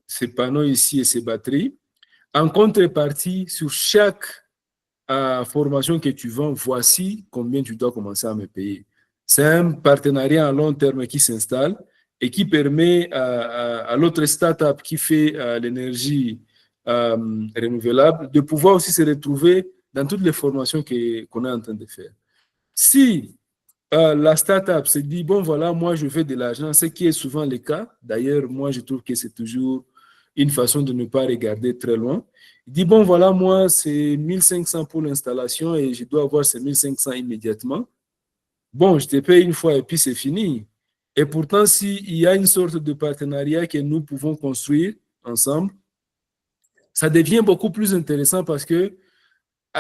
Speaker 2: ces panneaux ici et ces batteries. En contrepartie, sur chaque formation que tu vends, voici combien tu dois commencer à me payer. C'est un partenariat à long terme qui s'installe et qui permet à l'autre startup qui fait l'énergie renouvelable de pouvoir aussi se retrouver dans toutes les formations qu'on est en train de faire. Si la startup se dit, bon voilà, moi je veux de l'argent, ce qui est souvent le cas. D'ailleurs, moi je trouve que c'est toujours une façon de ne pas regarder très loin. Il dit, bon voilà, moi c'est 1500 pour l'installation et je dois avoir ces 1500 immédiatement. Bon, je te paye une fois et puis c'est fini. Et pourtant, s'il y a une sorte de partenariat que nous pouvons construire ensemble, ça devient beaucoup plus intéressant parce que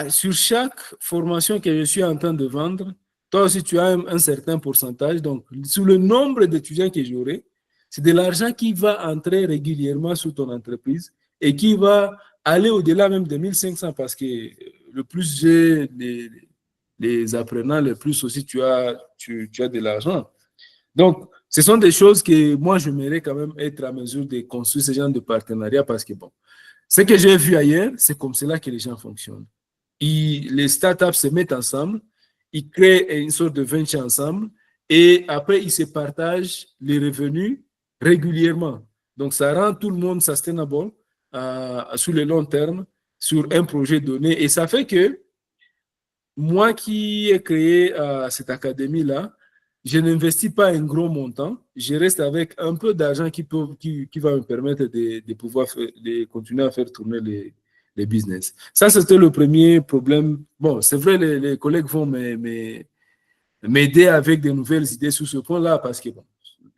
Speaker 2: sur chaque formation que je suis en train de vendre, toi aussi, tu as un certain pourcentage. Donc, sur le nombre d'étudiants que j'aurai, c'est de l'argent qui va entrer régulièrement sur ton entreprise et qui va aller au-delà même de 1500 parce que le plus j'ai les apprenants, le plus aussi tu as de l'argent. Donc, ce sont des choses que moi, je j'aimerais quand même être à mesure de construire ce genre de partenariat parce que, bon, ce que j'ai vu ailleurs, c'est comme cela que les gens fonctionnent. Les startups se mettent ensemble, ils créent une sorte de venture ensemble et après, ils se partagent les revenus régulièrement. Donc, ça rend tout le monde sustainable sur le long terme, sur un projet donné. Et ça fait que moi qui ai créé cette académie-là, je n'investis pas un gros montant. Je reste avec un peu d'argent qui va me permettre de pouvoir de continuer à faire tourner les business. Ça, c'était le premier problème. Bon, c'est vrai, les collègues vont m'aider avec de nouvelles idées sur ce point-là parce que bon,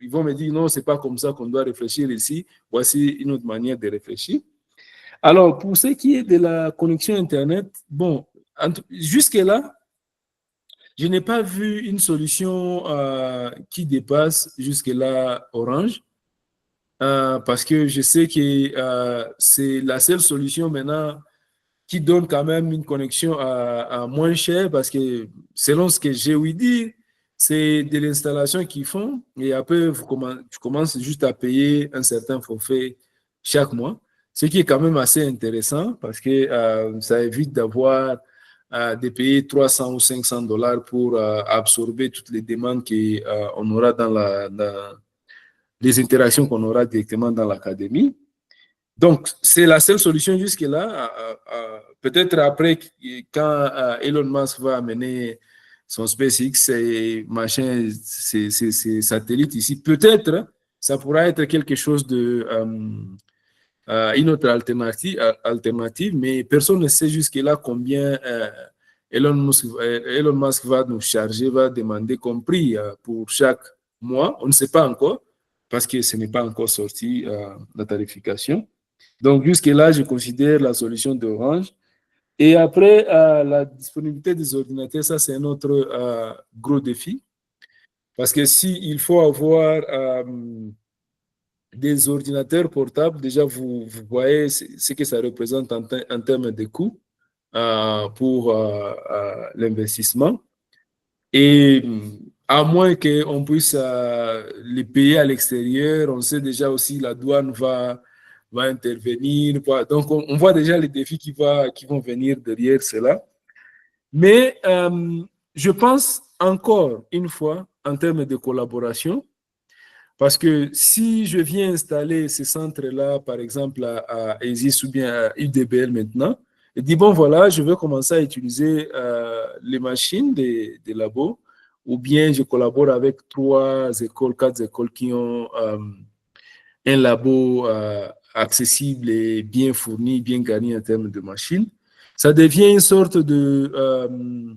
Speaker 2: ils vont me dire non, c'est pas comme ça qu'on doit réfléchir ici. Voici une autre manière de réfléchir. Alors, pour ce qui est de la connexion Internet, bon, jusque-là, je n'ai pas vu une solution qui dépasse jusque-là Orange parce que je sais que c'est la seule solution maintenant qui donne quand même une connexion à moins cher parce que selon ce que j'ai ouï dire, c'est de l'installation qu'ils font et après, tu commences juste à payer un certain forfait chaque mois, ce qui est quand même assez intéressant parce que ça évite d'avoir de payer 300 ou 500 dollars pour absorber toutes les demandes qu'on aura dans les interactions qu'on aura directement dans l'académie. Donc, c'est la seule solution jusque-là. Peut-être après, quand Elon Musk va amener son SpaceX et machin, ces satellites ici, peut-être ça pourra être quelque chose de une autre alternative, mais personne ne sait jusque-là combien Elon Musk va nous charger, va demander comme prix pour chaque mois. On ne sait pas encore parce que ce n'est pas encore sorti la tarification. Donc, jusque-là, je considère la solution d'Orange. Et après, la disponibilité des ordinateurs, ça, c'est un autre gros défi. Parce que s'il faut avoir des ordinateurs portables, déjà, vous voyez ce que ça représente en termes de coûts pour l'investissement. Et à moins qu'on puisse les payer à l'extérieur, on sait déjà aussi la douane va intervenir. Donc, on voit déjà les défis qui vont venir derrière cela. Mais je pense encore une fois en termes de collaboration, parce que si je viens installer ces centres-là, par exemple à ESIS ou bien à UDBL maintenant, et dis bon voilà, je veux commencer à utiliser les machines des labos, ou bien je collabore avec 3 écoles, 4 écoles qui ont un labo accessible et bien fourni, bien garni en termes de machines. Ça devient une sorte de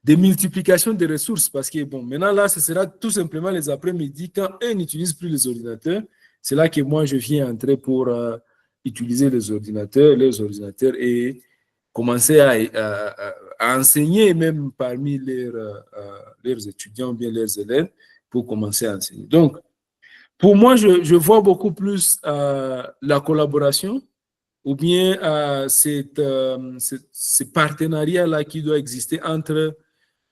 Speaker 2: multiplication des ressources parce que, bon, maintenant, là, ce sera tout simplement les après-midi quand eux n'utilisent plus les ordinateurs. C'est là que moi, je viens entrer pour utiliser les ordinateurs et commencer à enseigner même parmi leurs étudiants, bien leurs élèves, pour commencer à enseigner. Donc, pour moi, je vois beaucoup plus la collaboration ou bien ce partenariat-là qui doit exister entre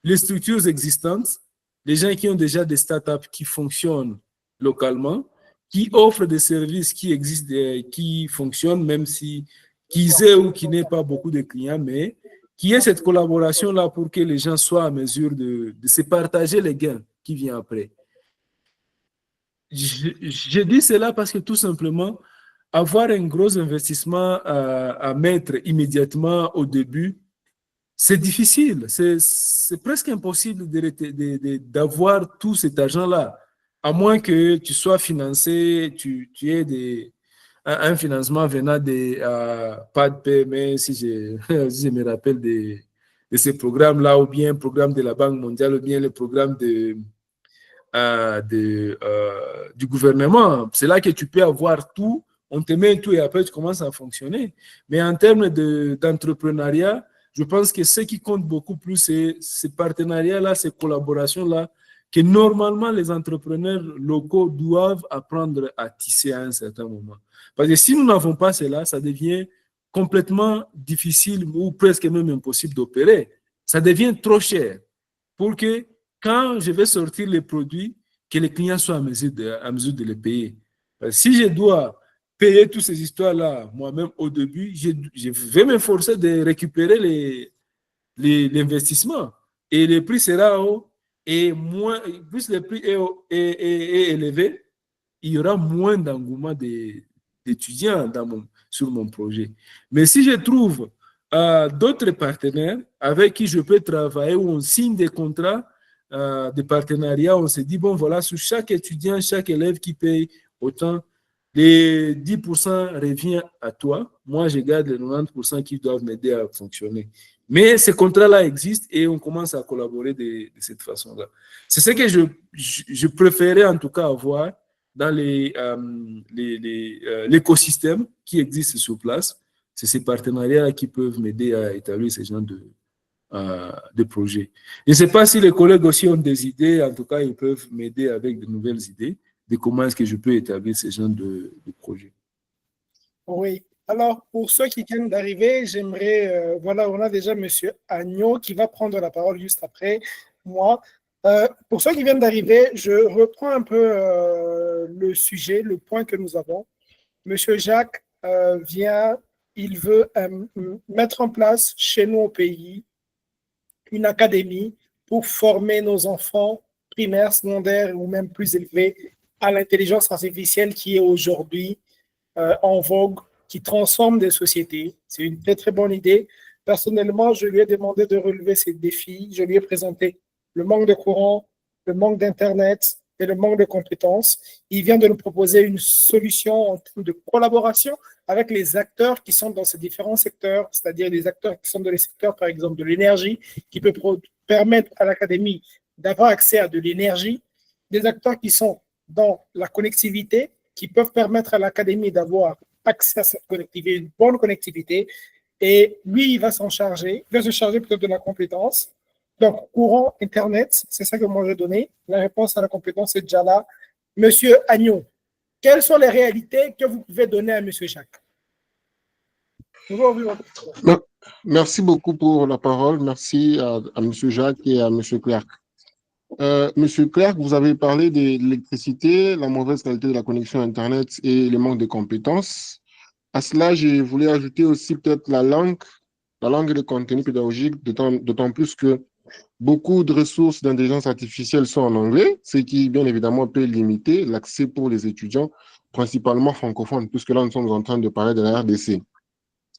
Speaker 2: les structures existantes, les gens qui ont déjà des startups qui fonctionnent localement, qui offrent des services qui existent, qui fonctionnent, même si qu'ils aient ou qui n'aient pas beaucoup de clients, mais qui ait cette collaboration-là pour que les gens soient à mesure de se partager les gains qui viennent après. Je dis cela parce que tout simplement, avoir un gros investissement à mettre immédiatement au début, c'est difficile, c'est presque impossible d'avoir tout cet argent-là, à moins que tu sois financé, tu aies un financement venant des pas de PME, si je me rappelle de ces programmes-là, ou bien le programme de la Banque mondiale, ou bien le programme du gouvernement. C'est là que tu peux avoir tout, on te met tout et après tu commences à fonctionner. Mais en termes d'entrepreneuriat, je pense que ce qui compte beaucoup plus, c'est ces partenariats-là, ces collaborations-là, que normalement les entrepreneurs locaux doivent apprendre à tisser à un certain moment. Parce que si nous n'avons pas cela, ça devient complètement difficile ou presque même impossible d'opérer. Ça devient trop cher pour que quand je vais sortir les produits, que les clients soient à mesure de les payer. Si je dois payer toutes ces histoires-là moi-même au début, je vais m'efforcer de récupérer l'investissement. Et le prix sera haut. Et plus le prix est élevé, il y aura moins d'engouement d'étudiants sur mon projet. Mais si je trouve d'autres partenaires avec qui je peux travailler, où on signe des contrats de partenariat, on se dit, bon, voilà, sur chaque étudiant, chaque élève qui paye autant, les 10% revient à toi. Moi, je garde les 90% qui doivent m'aider à fonctionner. Mais ces contrats-là existent et on commence à collaborer de cette façon-là. C'est ce que je préférais en tout cas avoir dans l'écosystème qui existe sur place. C'est ces partenariats qui peuvent m'aider à établir ces genres de projets. Je ne sais pas si les collègues aussi ont des idées. En tout cas, ils peuvent m'aider avec de nouvelles idées de comment est-ce que je peux établir ces genres de projets.
Speaker 1: Oui. Alors, pour ceux qui viennent d'arriver, j'aimerais, voilà, on a déjà Monsieur Agneau qui va prendre la parole juste après moi. Pour ceux qui viennent d'arriver, je reprends un peu le sujet, le point que nous avons. Monsieur Jacques vient, il veut mettre en place chez nous au pays une académie pour former nos enfants primaires, secondaires ou même plus élevés à l'intelligence artificielle qui est aujourd'hui en vogue, qui transforme des sociétés. C'est une très, très bonne idée. Personnellement, je lui ai demandé de relever ces défis. Je lui ai présenté le manque de courant, le manque d'Internet et le manque de compétences. Il vient de nous proposer une solution en termes de collaboration avec les acteurs qui sont dans ces différents secteurs, c'est-à-dire les acteurs qui sont dans les secteurs, par exemple, de l'énergie, qui peut permettre à l'académie d'avoir accès à de l'énergie, des acteurs qui sont dans la connectivité, qui peuvent permettre à l'académie d'avoir accès à cette connectivité, une bonne connectivité. Et lui, il va s'en charger, il va se charger plutôt de la compétence. Donc, courant Internet, c'est ça que moi j'ai donné. La réponse à la compétence est déjà là. Monsieur Agneau, quelles sont les réalités que vous pouvez donner à Monsieur Jacques?
Speaker 3: Merci beaucoup pour la parole. Merci à Monsieur Jacques et à Monsieur Clerc. Monsieur Clerc, vous avez parlé de l'électricité, la mauvaise qualité de la connexion Internet et le manque de compétences. À cela, je voulais ajouter aussi peut-être la langue et le contenu pédagogique, d'autant plus que beaucoup de ressources d'intelligence artificielle sont en anglais, ce qui, bien évidemment, peut limiter l'accès pour les étudiants, principalement francophones, puisque là, nous sommes en train de parler de la RDC.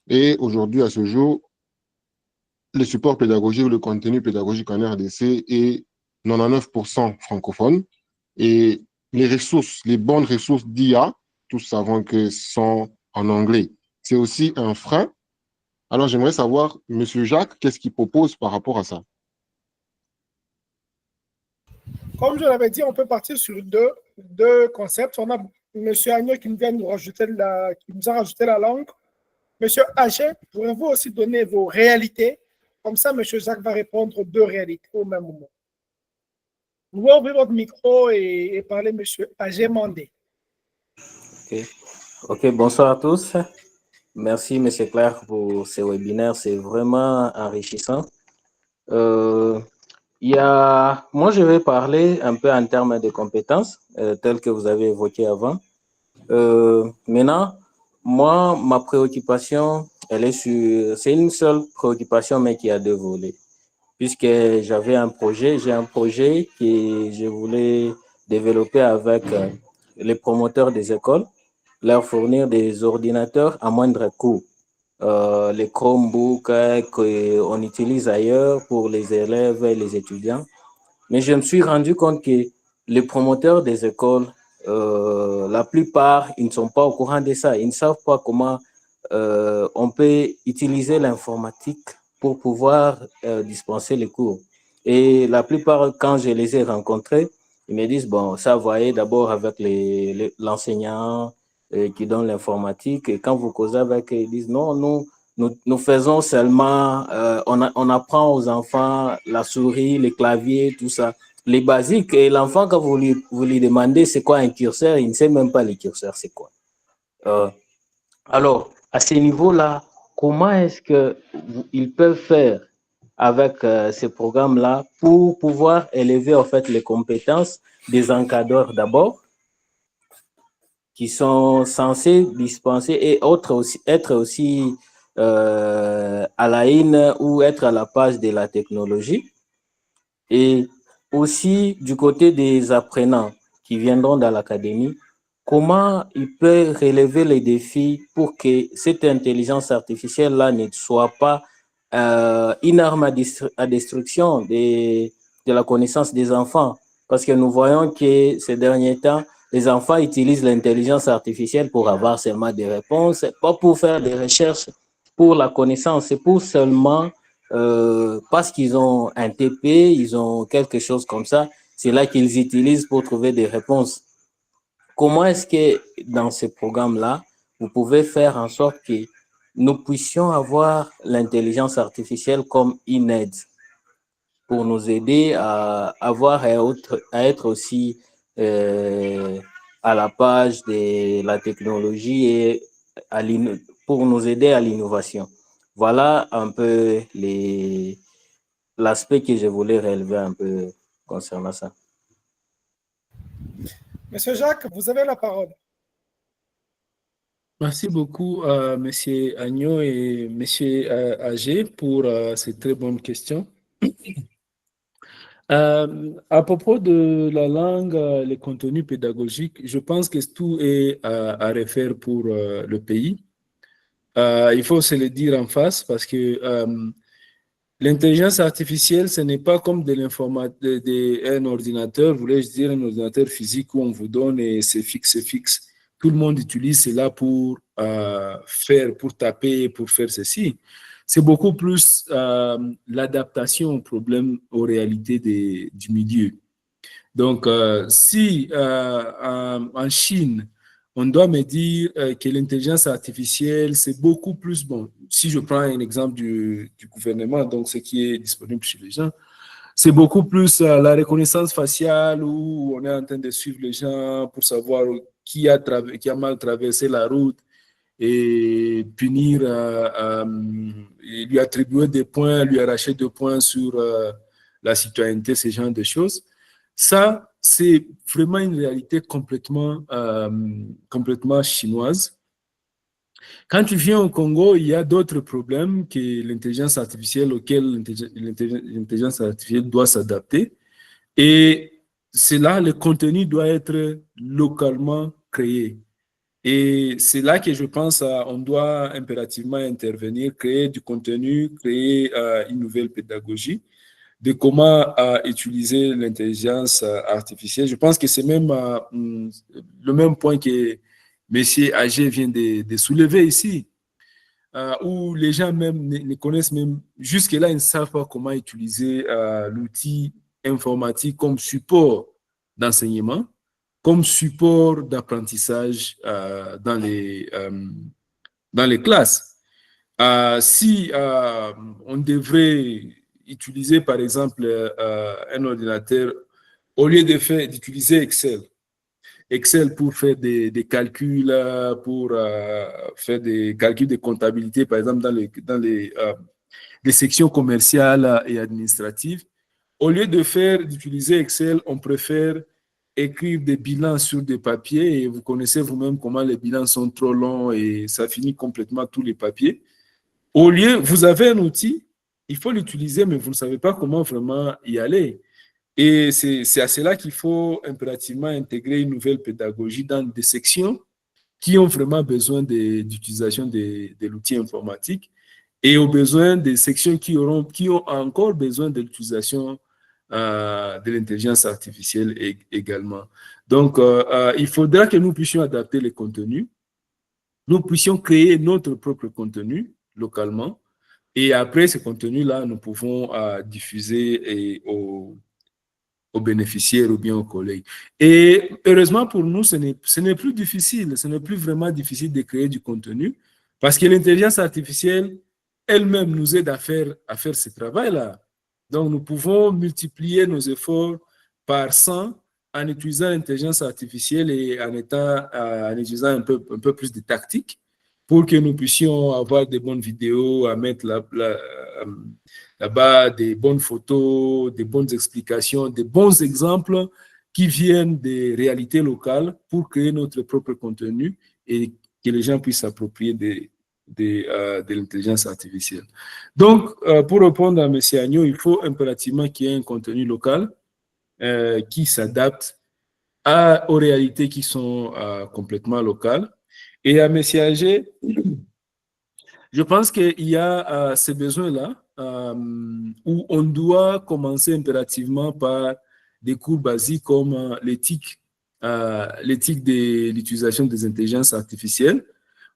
Speaker 3: Et aujourd'hui, à ce jour, le support pédagogique, le contenu pédagogique en RDC est 99% francophone. Et les ressources, les bonnes ressources d'IA, tous savons que sont en anglais. C'est aussi un frein. Alors, j'aimerais savoir, Monsieur Jacques, qu'est-ce qu'il propose par rapport à ça?
Speaker 1: Comme je l'avais dit, on peut partir sur deux concepts. On a M. Agneau qui nous a rajouté la langue. Monsieur Haget, pourrez-vous aussi donner vos réalités? Comme ça, M. Jacques va répondre aux deux réalités au même moment. Vous pouvez ouvrir votre micro et parler, M. Haget Mandé.
Speaker 4: Ok, bonsoir à tous. Merci, M. Clerc, pour ce webinaire. C'est vraiment enrichissant. Moi, je vais parler un peu en termes de compétences, telles que vous avez évoquées avant. Maintenant, moi, ma préoccupation, c'est une seule préoccupation, mais qui a deux volets. Puisque j'ai un projet que je voulais développer avec les promoteurs des écoles, leur fournir des ordinateurs à moindre coût. Les Chromebooks qu'on utilise ailleurs pour les élèves et les étudiants. Mais je me suis rendu compte que les promoteurs des écoles, la plupart, ils ne sont pas au courant de ça. Ils ne savent pas comment on peut utiliser l'informatique pour pouvoir dispenser les cours. Et la plupart, quand je les ai rencontrés, ils me disent, bon, ça, voyez d'abord avec l'enseignant qui donne l'informatique. Et quand vous causez avec eux, ils disent, non, nous faisons seulement, on apprend aux enfants la souris, les claviers, tout ça, les basiques. Et l'enfant, quand vous lui demandez c'est quoi un curseur, il ne sait même pas les curseurs, c'est quoi. Alors, à ce niveau-là, comment est-ce qu'ils peuvent faire avec ces programmes-là pour pouvoir élever en fait les compétences des encadreurs d'abord, qui sont censés dispenser et être aussi à la une ou être à la page de la technologie, et aussi du côté des apprenants qui viendront dans l'académie, comment ils peuvent relever les défis pour que cette intelligence artificielle-là ne soit pas une arme à destruction de la connaissance des enfants. Parce que nous voyons que ces derniers temps, les enfants utilisent l'intelligence artificielle pour avoir seulement des réponses, pas pour faire des recherches pour la connaissance, c'est pour seulement parce qu'ils ont un TP, ils ont quelque chose comme ça, c'est là qu'ils utilisent pour trouver des réponses. Comment est-ce que dans ce programme-là, vous pouvez faire en sorte que nous puissions avoir l'intelligence artificielle comme une aide pour nous aider à être aussi à la page de la technologie et pour nous aider à l'innovation. Voilà un peu l'aspect que je voulais relever un peu concernant ça.
Speaker 1: Monsieur Jacques, vous avez la parole.
Speaker 2: Merci beaucoup, Monsieur Agneau et Monsieur Agé pour ces très bonnes questions. À propos de la langue, les contenus pédagogiques, je pense que tout est à refaire pour le pays. Il faut se le dire en face parce que l'intelligence artificielle, ce n'est pas comme un ordinateur, voulais-je dire, un ordinateur physique où on vous donne et c'est fixe, c'est fixe. Tout le monde utilise cela pour pour taper, pour faire ceci. C'est beaucoup plus l'adaptation aux problèmes, aux réalités du milieu. Donc, si en Chine, on doit me dire que l'intelligence artificielle, c'est beaucoup plus bon. Si je prends un exemple du gouvernement, donc ce qui est disponible chez les gens, c'est beaucoup plus la reconnaissance faciale où on est en train de suivre les gens pour savoir qui a mal traversé la route et punir, et lui attribuer des points, lui arracher des points sur la citoyenneté, ce genre de choses. Ça, c'est vraiment une réalité complètement chinoise. Quand tu viens au Congo, il y a d'autres problèmes que l'intelligence artificielle auxquels l'intelligence artificielle doit s'adapter. Et c'est là, le contenu doit être localement créé. Et c'est là que je pense on doit impérativement intervenir, créer du contenu, créer une nouvelle pédagogie de comment utiliser l'intelligence artificielle. Je pense que c'est même le même point que M. Agé vient de soulever ici, où les gens même ne connaissent même, jusque-là, ils ne savent pas comment utiliser l'outil informatique comme support d'enseignement, comme support d'apprentissage dans les classes. Si on devrait utiliser, par exemple, un ordinateur, au lieu d'utiliser Excel pour faire des calculs, pour faire des calculs de comptabilité, par exemple, dans les sections commerciales et administratives, au lieu d'utiliser Excel, on préfère écrire des bilans sur des papiers et vous connaissez vous-même comment les bilans sont trop longs et ça finit complètement tous les papiers. Au lieu, vous avez un outil, il faut l'utiliser, mais vous ne savez pas comment vraiment y aller. Et c'est à cela qu'il faut impérativement intégrer une nouvelle pédagogie dans des sections qui ont vraiment besoin d'utilisation de l'outil informatique et aux besoins des sections qui ont encore besoin de l'utilisation de l'intelligence artificielle également. Donc, il faudra que nous puissions adapter les contenus, nous puissions créer notre propre contenu localement, et après ce contenu-là, nous pouvons diffuser aux bénéficiaires ou bien aux collègues. Et heureusement pour nous, ce n'est plus difficile, ce n'est plus vraiment difficile de créer du contenu, parce que l'intelligence artificielle elle-même nous aide à faire ce travail-là. Donc, nous pouvons multiplier nos efforts par 100 en utilisant l'intelligence artificielle et en utilisant un peu plus de tactique pour que nous puissions avoir des bonnes vidéos à mettre là-bas, des bonnes photos, des bonnes explications, des bons exemples qui viennent des réalités locales pour créer notre propre contenu et que les gens puissent s'approprier de l'intelligence artificielle. Donc, pour répondre à M. Agneau, il faut impérativement qu'il y ait un contenu local qui s'adapte aux réalités qui sont complètement locales. Et à M. Agé, je pense qu'il y a ces besoins-là où on doit commencer impérativement par des cours basiques comme l'éthique de l'utilisation des intelligences artificielles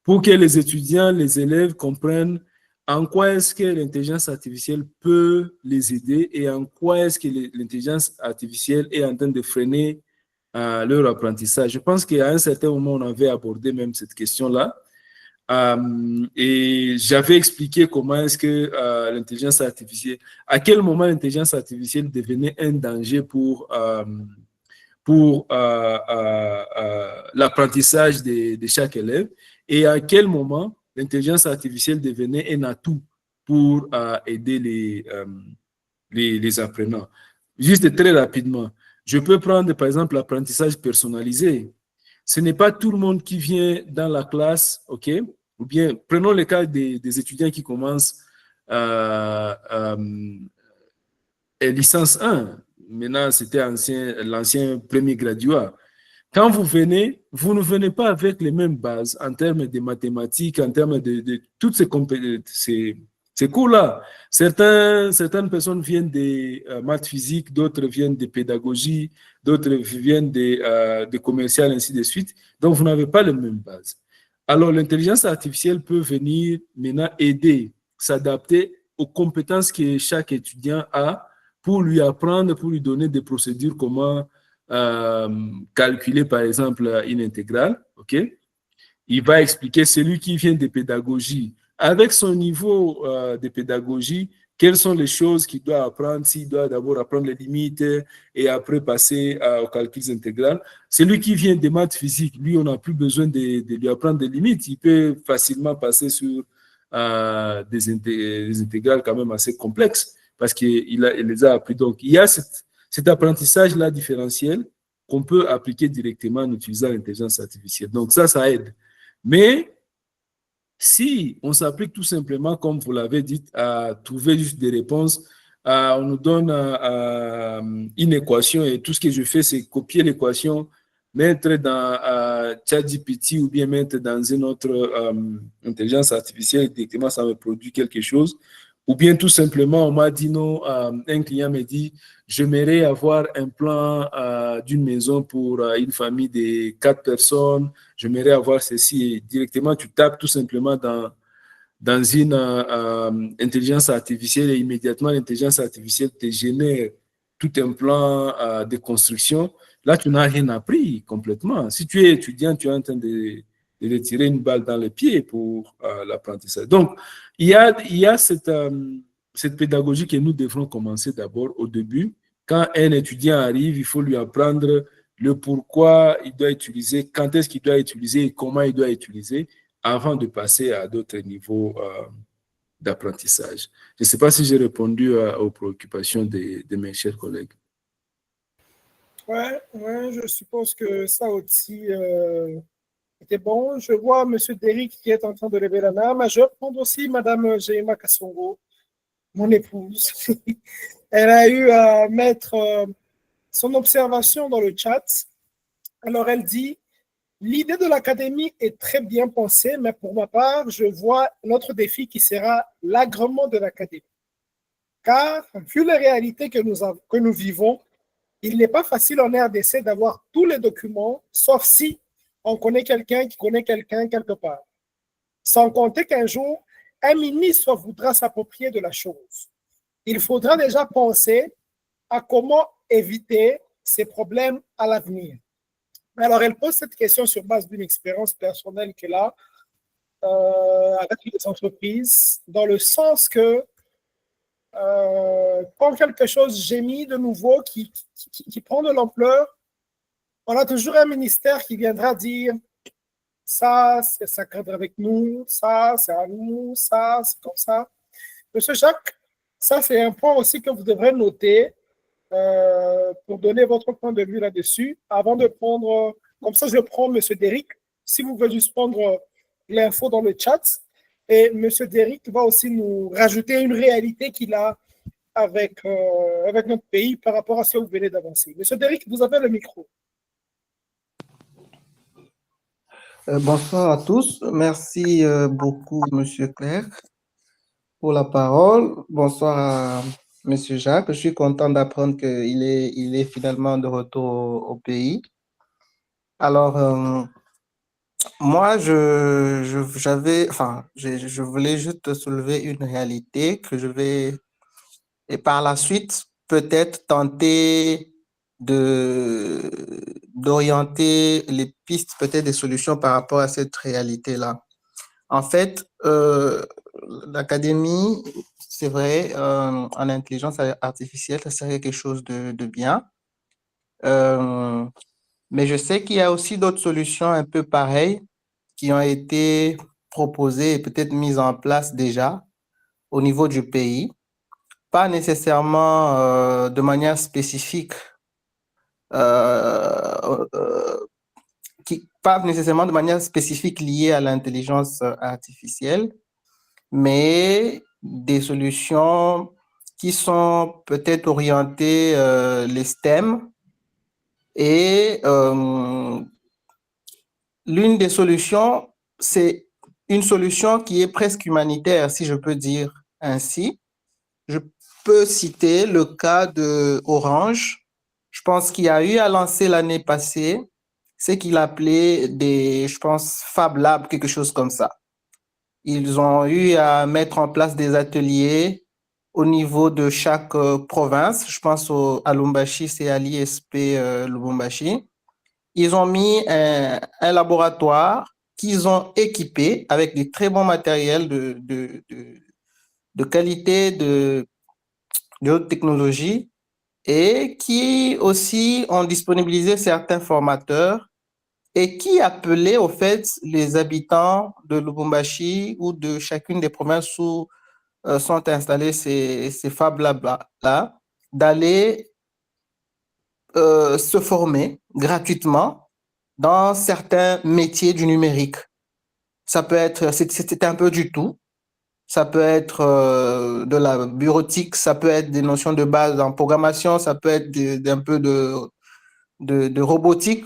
Speaker 2: pour que les étudiants, les élèves comprennent en quoi est-ce que l'intelligence artificielle peut les aider et en quoi est-ce que l'intelligence artificielle est en train de freiner leur apprentissage. Je pense qu'à un certain moment, on avait abordé même cette question-là. Et j'avais expliqué comment est-ce que l'intelligence artificielle, à quel moment l'intelligence artificielle devenait un danger pour pour l'apprentissage de chaque élève et à quel moment l'intelligence artificielle devenait un atout pour aider les apprenants. Juste très rapidement, je peux prendre par exemple l'apprentissage personnalisé. Ce n'est pas tout le monde qui vient dans la classe, OK? Ou bien, prenons le cas des étudiants qui commencent licence 1. Maintenant, c'était l'ancien premier graduat. Quand vous venez, vous ne venez pas avec les mêmes bases en termes de mathématiques, en termes de toutes ces cours-là. Certaines personnes viennent des maths physiques, d'autres viennent de pédagogie, d'autres viennent de commercial, ainsi de suite. Donc, vous n'avez pas les mêmes bases. Alors, l'intelligence artificielle peut venir maintenant aider, s'adapter aux compétences que chaque étudiant a pour lui apprendre, pour lui donner des procédures, comment calculer, par exemple, une intégrale. OK? Il va expliquer, celui qui vient de pédagogie, avec son niveau de pédagogie, quelles sont les choses qu'il doit apprendre, s'il doit d'abord apprendre les limites et après passer aux calculs intégrales. Celui qui vient des maths physiques, lui, on n'a plus besoin de lui apprendre des limites. Il peut facilement passer sur des intégrales quand même assez complexes parce qu'il les a appris. Donc, il y a cet apprentissage-là différentiel qu'on peut appliquer directement en utilisant l'intelligence artificielle. Donc, ça aide. Mais si on s'applique tout simplement, comme vous l'avez dit, à trouver juste des réponses, on nous donne une équation et tout ce que je fais, c'est copier l'équation, mettre dans ChatGPT ou bien mettre dans une autre intelligence artificielle et directement ça me produit quelque chose. Ou bien tout simplement, on m'a dit non, un client m'a dit, j'aimerais avoir un plan d'une maison pour une famille de 4 personnes, j'aimerais avoir ceci. Et directement, tu tapes tout simplement dans une intelligence artificielle et immédiatement, l'intelligence artificielle te génère tout un plan de construction. Là, tu n'as rien appris complètement. Si tu es étudiant, tu es en train de tirer une balle dans le pied pour l'apprentissage. Donc, il y a cette pédagogie que nous devrons commencer d'abord au début. Quand un étudiant arrive, il faut lui apprendre le pourquoi il doit utiliser, quand est-ce qu'il doit utiliser et comment il doit utiliser avant de passer à d'autres niveaux d'apprentissage. Je ne sais pas si j'ai répondu aux préoccupations de mes chers collègues.
Speaker 1: Ouais, je suppose que ça aussi était bon. Je vois M. Derrick qui est en train de lever la main, mais je vais prendre aussi Mme Jema Kassongo, mon épouse. Elle a eu à mettre son observation dans le chat. Alors, elle dit, l'idée de l'académie est très bien pensée, mais pour ma part, je vois notre défi qui sera l'agrément de l'académie. Car, vu les réalités que nous vivons, il n'est pas facile en RDC d'avoir tous les documents, sauf si on connaît quelqu'un qui connaît quelqu'un quelque part. Sans compter qu'un jour, un ministre voudra s'approprier de la chose. Il faudra déjà penser à comment éviter ces problèmes à l'avenir. Alors, elle pose cette question sur base d'une expérience personnelle qu'elle a avec les entreprises, dans le sens que quand quelque chose gémit de nouveau, qui prend de l'ampleur, on a toujours un ministère qui viendra dire ça cadre avec nous, ça, c'est à nous, ça, c'est comme ça. Monsieur Jacques, ça, c'est un point aussi que vous devrez noter pour donner votre point de vue là-dessus. Avant de prendre, comme ça, je prends M. Derrick, si vous voulez juste prendre l'info dans le chat. Et M. Derrick va aussi nous rajouter une réalité qu'il a avec notre pays par rapport à ce que vous venez d'avancer. M. Derrick, vous avez le micro.
Speaker 5: Bonsoir à tous. Merci beaucoup, M. Clerc, pour la parole. Bonsoir à M. Jacques. Je suis content d'apprendre qu'il est finalement de retour au pays. Alors, moi, je voulais juste soulever une réalité que je vais, et par la suite, peut-être tenter d'orienter les pistes, peut-être des solutions par rapport à cette réalité-là. En fait, l'académie, c'est vrai, en intelligence artificielle, ça serait quelque chose de bien. Mais je sais qu'il y a aussi d'autres solutions un peu pareilles qui ont été proposées et peut-être mises en place déjà au niveau du pays, pas nécessairement de manière spécifique, pas nécessairement de manière spécifique liée à l'intelligence artificielle, mais des solutions qui sont peut-être orientées les STEM. Et l'une des solutions, c'est une solution qui est presque humanitaire, si je peux dire ainsi. Je peux citer le cas de Orange. Je pense qu'il y a eu à lancer l'année passée ce qu'il appelait des, je pense, Fab Lab, quelque chose comme ça. Ils ont eu à mettre en place des ateliers au niveau de chaque province. Je pense à Lubumbashi, c'est à l'ISP Lubumbashi. Ils ont mis un laboratoire qu'ils ont équipé avec des très bons matériels de qualité, de haute technologie, et qui aussi ont disponibilisé certains formateurs et qui appelaient au fait les habitants de Lubumbashi ou de chacune des provinces où sont installés ces Fab Labs-là, d'aller se former gratuitement dans certains métiers du numérique. Ça peut être, c'est un peu du tout. Ça peut être de la bureautique, ça peut être des notions de base en programmation, ça peut être un peu de robotique.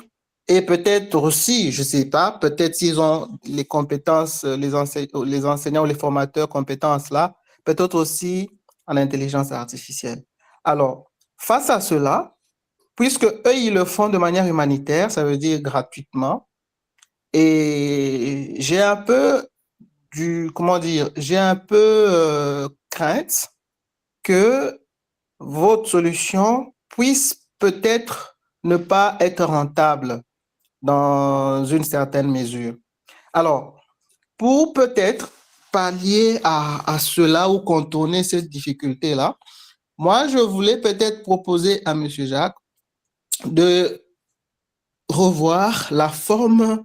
Speaker 5: Et peut-être aussi, je ne sais pas, peut-être s'ils ont les compétences, les enseignants ou les formateurs compétences là, peut-être aussi en intelligence artificielle. Alors, face à cela, puisque eux, ils le font de manière humanitaire, ça veut dire gratuitement, et j'ai un peu j'ai un peu crainte que votre solution puisse peut-être ne pas être rentable dans une certaine mesure. Alors, pour peut-être pallier à cela ou contourner cette difficulté-là, moi, je voulais peut-être proposer à M. Jacques de revoir la forme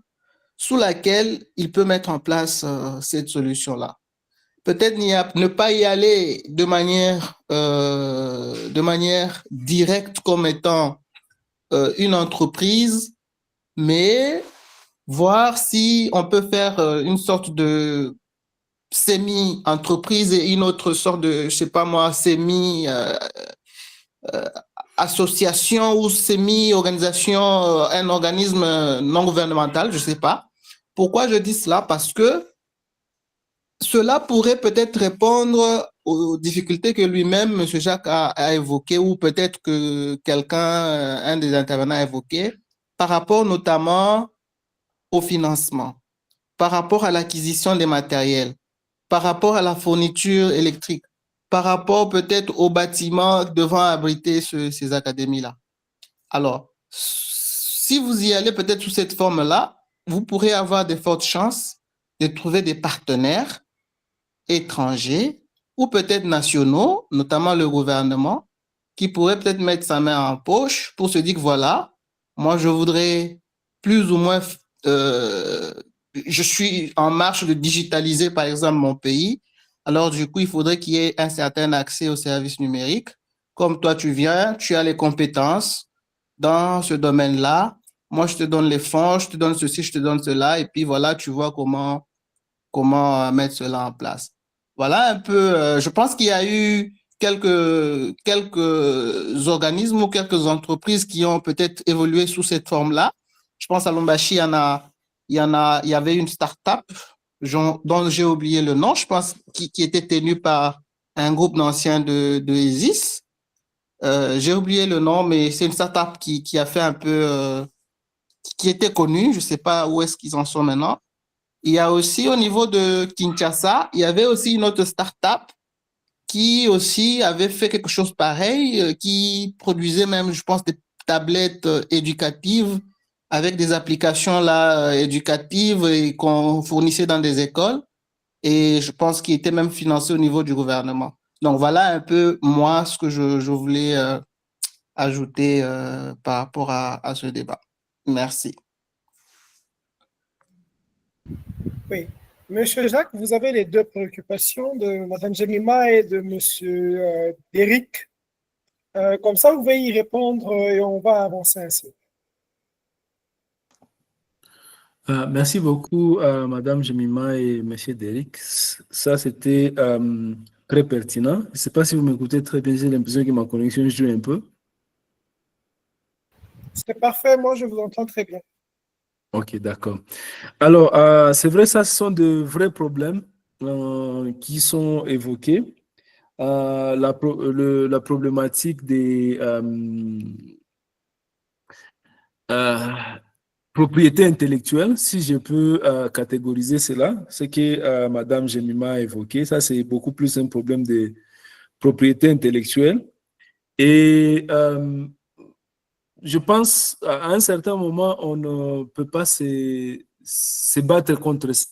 Speaker 5: sous laquelle il peut mettre en place cette solution-là. Peut-être ne pas y aller de manière directe comme étant une entreprise, mais voir si on peut faire une sorte de semi-entreprise et une autre sorte de, je sais pas moi, semi-association ou semi-organisation, un organisme non gouvernemental, je sais pas. Pourquoi je dis cela? Parce que cela pourrait peut-être répondre aux difficultés que lui-même, M. Jacques, a évoquées, ou peut-être que quelqu'un, un des intervenants a évoqué, par rapport notamment au financement, par rapport à l'acquisition des matériels, par rapport à la fourniture électrique, par rapport peut-être aux bâtiments devant abriter ces académies-là. Alors, si vous y allez peut-être sous cette forme-là, vous pourrez avoir de fortes chances de trouver des partenaires étrangers ou peut-être nationaux, notamment le gouvernement, qui pourrait peut-être mettre sa main en poche pour se dire que voilà, moi je voudrais plus ou moins, je suis en marche de digitaliser par exemple mon pays, alors du coup il faudrait qu'il y ait un certain accès aux services numériques. Comme toi tu viens, tu as les compétences dans ce domaine-là, moi je te donne les fonds, je te donne ceci, je te donne cela, et puis voilà, tu vois comment mettre cela en place. Voilà un peu, je pense qu'il y a eu quelques organismes ou quelques entreprises qui ont peut-être évolué sous cette forme-là. Je pense à Lubumbashi, il y avait une start-up dont j'ai oublié le nom, je pense, qui était tenue par un groupe d'anciens de ESIS. J'ai oublié le nom, mais c'est une start-up qui a fait un peu, qui était connue, je ne sais pas où est-ce qu'ils en sont maintenant. Il y a aussi au niveau de Kinshasa, il y avait aussi une autre start-up qui aussi avait fait quelque chose pareil, qui produisait même, je pense, des tablettes éducatives avec des applications là éducatives et qu'on fournissait dans des écoles. Et je pense qu'il était même financé au niveau du gouvernement. Donc voilà un peu moi ce que je voulais ajouter par rapport à ce débat. Merci.
Speaker 1: Oui. Monsieur Jacques, vous avez les deux préoccupations de Madame Jemima et de Monsieur Derrick. Comme ça, vous pouvez y répondre et on va avancer ainsi.
Speaker 2: Merci beaucoup, Madame Jemima et Monsieur Derrick. Ça, c'était très pertinent. Je ne sais pas si vous m'écoutez très bien, j'ai l'impression que ma connexion joue un peu.
Speaker 1: C'est parfait, moi je vous entends très bien.
Speaker 2: Ok, d'accord. Alors, c'est vrai, ça, ce sont de vrais problèmes qui sont évoqués. La problématique des propriétés intellectuelles, si je peux catégoriser cela, ce que Madame Jemima a évoqué, ça, c'est beaucoup plus un problème de propriété intellectuelle. Et je pense, à un certain moment, on ne peut pas se battre contre ça.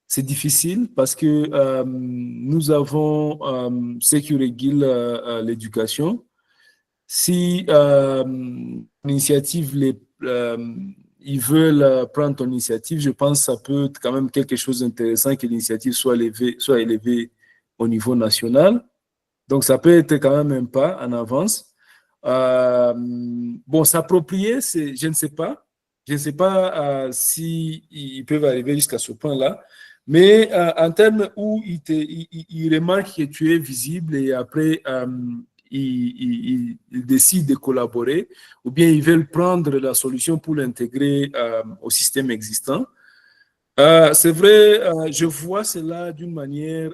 Speaker 2: C'est difficile parce que nous avons ce qui régule l'éducation. Si l'initiative, ils veulent prendre ton initiative, je pense que ça peut être quand même quelque chose d'intéressant que l'initiative soit élevée au niveau national. Donc, ça peut être quand même un pas en avance. Bon, s'approprier, je ne sais pas. Je ne sais pas si ils peuvent arriver jusqu'à ce point-là. Mais en termes où ils remarquent que tu es visible et après, ils décident de collaborer ou bien ils veulent prendre la solution pour l'intégrer au système existant. C'est vrai, je vois cela d'une manière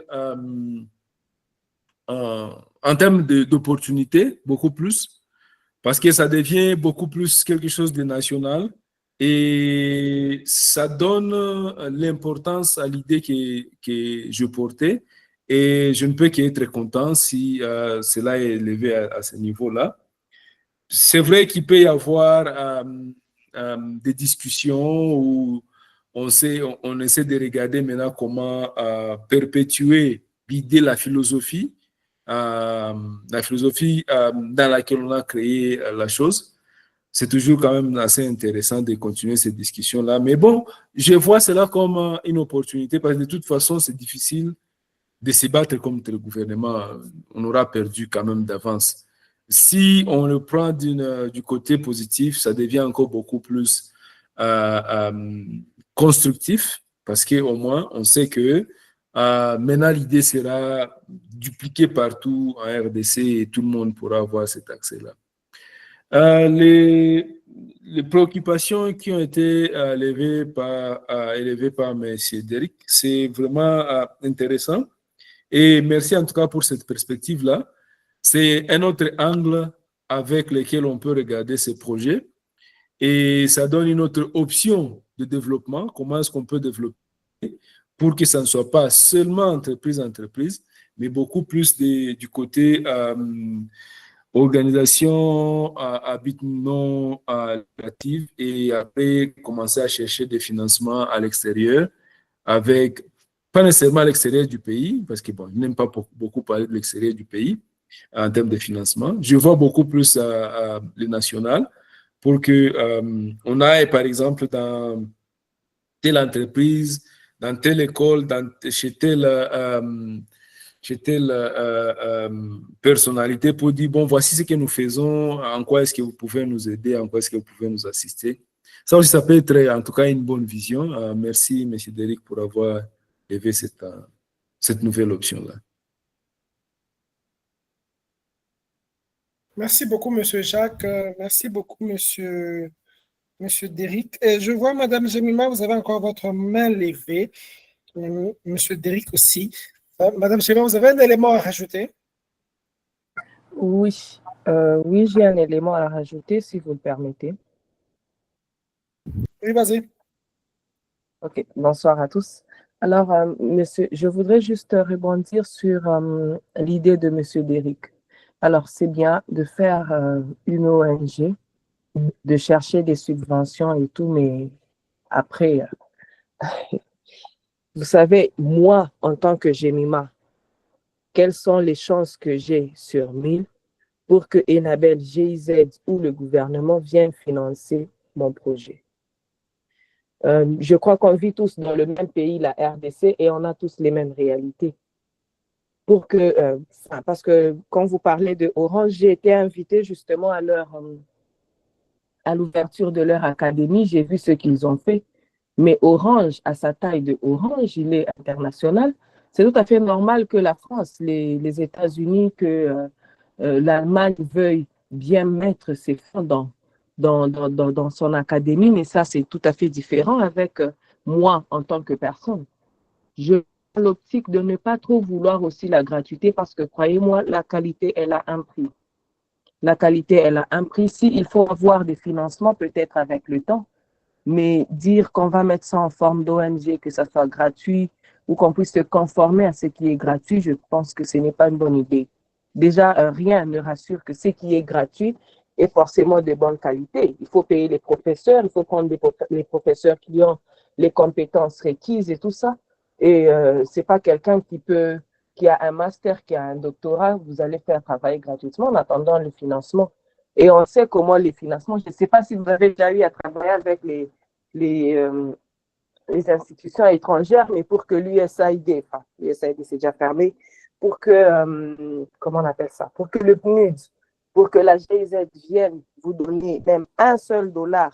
Speaker 2: en termes d'opportunités, beaucoup plus, parce que ça devient beaucoup plus quelque chose de national et ça donne l'importance à l'idée que je portais et je ne peux qu'être content si cela est élevé à ce niveau-là. C'est vrai qu'il peut y avoir des discussions où on essaie de regarder maintenant comment perpétuer l'idée, la philosophie dans laquelle on a créé la chose. C'est toujours quand même assez intéressant de continuer cette discussion-là. Mais bon, je vois cela comme une opportunité parce que de toute façon, c'est difficile de se battre contre le gouvernement. On aura perdu quand même d'avance. Si on le prend du côté positif, ça devient encore beaucoup plus constructif parce qu'au moins, on sait que maintenant, l'idée sera dupliquée partout en RDC et tout le monde pourra avoir cet accès-là. Les préoccupations qui ont été élevées par M. Derrick, c'est vraiment intéressant. Et merci en tout cas pour cette perspective-là. C'est un autre angle avec lequel on peut regarder ces projets et ça donne une autre option de développement. Comment est-ce qu'on peut développer pour que ça ne soit pas seulement entreprise, mais beaucoup plus du côté organisation à but non lucratif et après commencer à chercher des financements à l'extérieur avec pas nécessairement à l'extérieur du pays, parce que bon, je n'aime pas beaucoup parler de l'extérieur du pays en termes de financement. Je vois beaucoup plus le national pour que on aille, par exemple, dans telle entreprise, dans telle école, chez telle personnalité pour dire, bon, voici ce que nous faisons, en quoi est-ce que vous pouvez nous aider, en quoi est-ce que vous pouvez nous assister. Ça aussi, ça peut être en tout cas une bonne vision. Merci, M. Derrick, pour avoir levé cette nouvelle option-là.
Speaker 1: Merci beaucoup, Monsieur Jacques. Merci beaucoup, Monsieur Derrick. Et je vois, Madame Jemima, vous avez encore votre main levée. Monsieur Derrick aussi. Madame Jemima, vous avez un élément à rajouter?
Speaker 6: Oui, oui, j'ai un élément à rajouter, si vous le permettez.
Speaker 1: Oui, vas-y.
Speaker 6: Ok, bonsoir à tous. Alors, monsieur, je voudrais juste rebondir sur l'idée de monsieur Derrick. Alors, c'est bien de faire une ONG, de chercher des subventions et tout, mais après, vous savez, moi, en tant que Jemima, quelles sont les chances que j'ai sur 1000 pour que Enabel, GIZ ou le gouvernement viennent financer mon projet. Je crois qu'on vit tous dans le même pays, la RDC, et on a tous les mêmes réalités. Parce que quand vous parlez de Orange, j'ai été invitée justement à l'ouverture de leur académie, j'ai vu ce qu'ils ont fait. Mais Orange, à sa taille de Orange, il est international. C'est tout à fait normal que la France, les États-Unis, que l'Allemagne veuille bien mettre ses fonds dans son académie, mais ça, c'est tout à fait différent avec moi en tant que personne. Je prends l'optique de ne pas trop vouloir aussi la gratuité parce que, croyez-moi, la qualité, elle a un prix. La qualité, elle a un prix. Si il faut avoir des financements, peut-être avec le temps, mais dire qu'on va mettre ça en forme d'ONG, que ça soit gratuit ou qu'on puisse se conformer à ce qui est gratuit, je pense que ce n'est pas une bonne idée. Déjà, rien ne rassure que ce qui est gratuit est forcément de bonne qualité. Il faut payer les professeurs, il faut prendre les professeurs qui ont les compétences requises et tout ça. Et ce n'est pas quelqu'un qui a un master, qui a un doctorat, vous allez faire travailler gratuitement en attendant le financement. Et on sait comment les financements, je ne sais pas si vous avez déjà eu à travailler avec les institutions étrangères, mais pour que l'USAID, enfin, l'USAID c'est déjà fermé, pour que, comment on appelle ça, pour que le PNUD, pour que la GIZ vienne vous donner même $1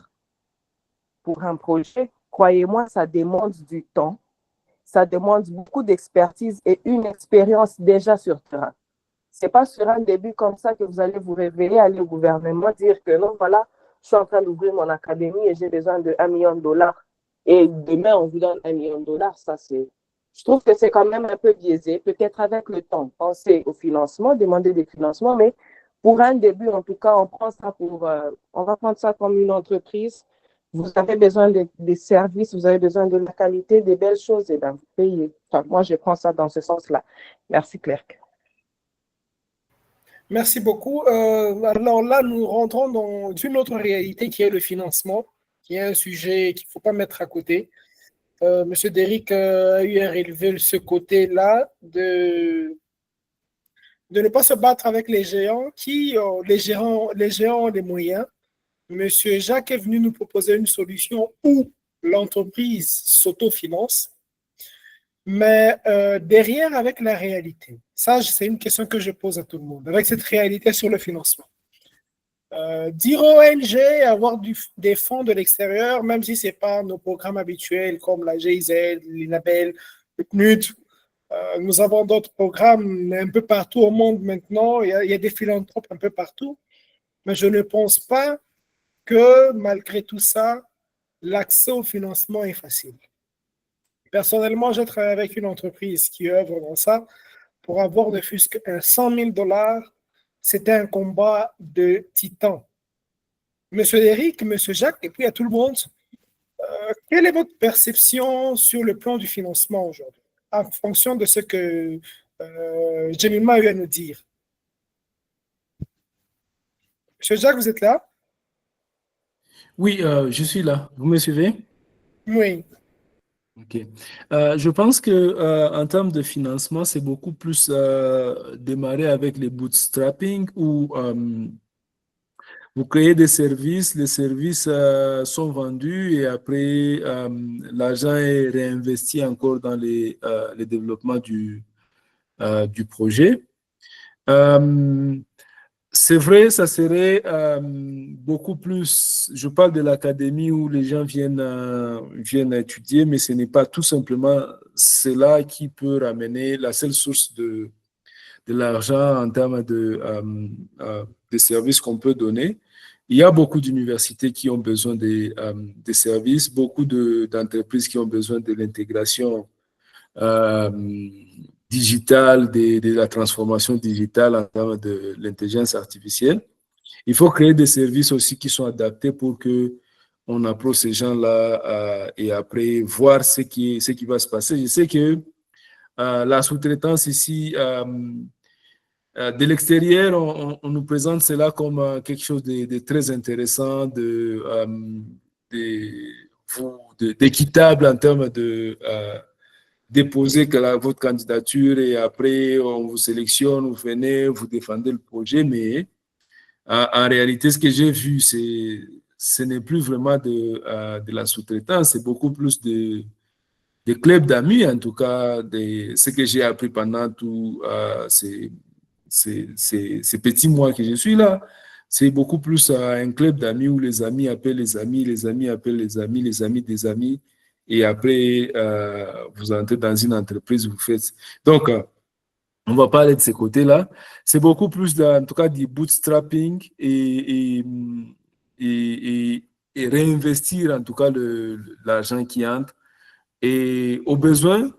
Speaker 6: pour un projet, croyez-moi, ça demande du temps, ça demande beaucoup d'expertise et une expérience déjà sur terrain. Ce n'est pas sur un début comme ça que vous allez vous révéler, aller au gouvernement, dire que non, voilà, je suis en train d'ouvrir mon académie et j'ai besoin de $1 million. Et demain, on vous donne $1 million. Ça, je trouve que c'est quand même un peu biaisé. Peut-être avec le temps, penser au financement, demander des financements, mais pour un début, en tout cas, on va prendre ça comme une entreprise. Vous avez besoin des services, vous avez besoin de la qualité, des belles choses, et bien, vous payez. Enfin, moi, je prends ça dans ce sens-là. Merci, Claire.
Speaker 1: Merci beaucoup. Alors là, nous rentrons dans une autre réalité qui est le financement, qui est un sujet qu'il ne faut pas mettre à côté. Monsieur Derrick a eu à relever ce côté-là de ne pas se battre avec les géants les géants ont les moyens. Monsieur Jacques est venu nous proposer une solution où l'entreprise s'autofinance, mais derrière, avec la réalité. Ça, c'est une question que je pose à tout le monde, avec cette réalité sur le financement. Dire aux ONG, avoir des fonds de l'extérieur, même si ce n'est pas nos programmes habituels comme la GIZ, l'INABEL, le PNUD, nous avons d'autres programmes un peu partout au monde maintenant, il y a des philanthropes un peu partout, mais je ne pense pas que malgré tout ça, l'accès au financement est facile. Personnellement, je travaille avec une entreprise qui œuvre dans ça. Pour avoir ne fût-ce que $100 000, c'était un combat de titans. Monsieur Derrick, Monsieur Jacques, et puis à tout le monde, quelle est votre perception sur le plan du financement aujourd'hui, en fonction de ce que Jemima a eu à nous dire? Monsieur Jacques, vous êtes là?
Speaker 2: Oui, je suis là. Vous me suivez?
Speaker 1: Oui.
Speaker 2: Ok. Je pense que en termes de financement, c'est beaucoup plus démarrer avec les bootstrapping où vous créez des services, les services sont vendus et après l'argent est réinvesti encore dans le développement du projet. C'est vrai, ça serait beaucoup plus, je parle de l'académie où les gens viennent étudier, mais ce n'est pas tout simplement cela qui peut ramener la seule source de l'argent en termes de services qu'on peut donner. Il y a beaucoup d'universités qui ont besoin des services, beaucoup d'entreprises qui ont besoin de l'intégration digitale, de la transformation digitale en termes de l'intelligence artificielle. Il faut créer des services aussi qui sont adaptés pour que on approche ces gens-là et après voir ce qui va se passer. Je sais que la sous-traitance ici, de l'extérieur, on nous présente cela comme quelque chose de très intéressant, d'équitable en termes de déposer votre candidature et après on vous sélectionne, vous venez, vous défendez le projet, mais En réalité, ce que j'ai vu, ce n'est plus vraiment de la sous-traitance, c'est beaucoup plus des clubs d'amis, en tout cas, ce que j'ai appris pendant tous ces petits mois que je suis là. C'est beaucoup plus un club d'amis où les amis appellent les amis appellent les amis des amis. Et après, vous entrez dans une entreprise, vous faites. Donc, on va parler de ce côté-là. C'est beaucoup plus, en tout cas, du bootstrapping et réinvestir, en tout cas, l'argent qui entre. Et au besoin,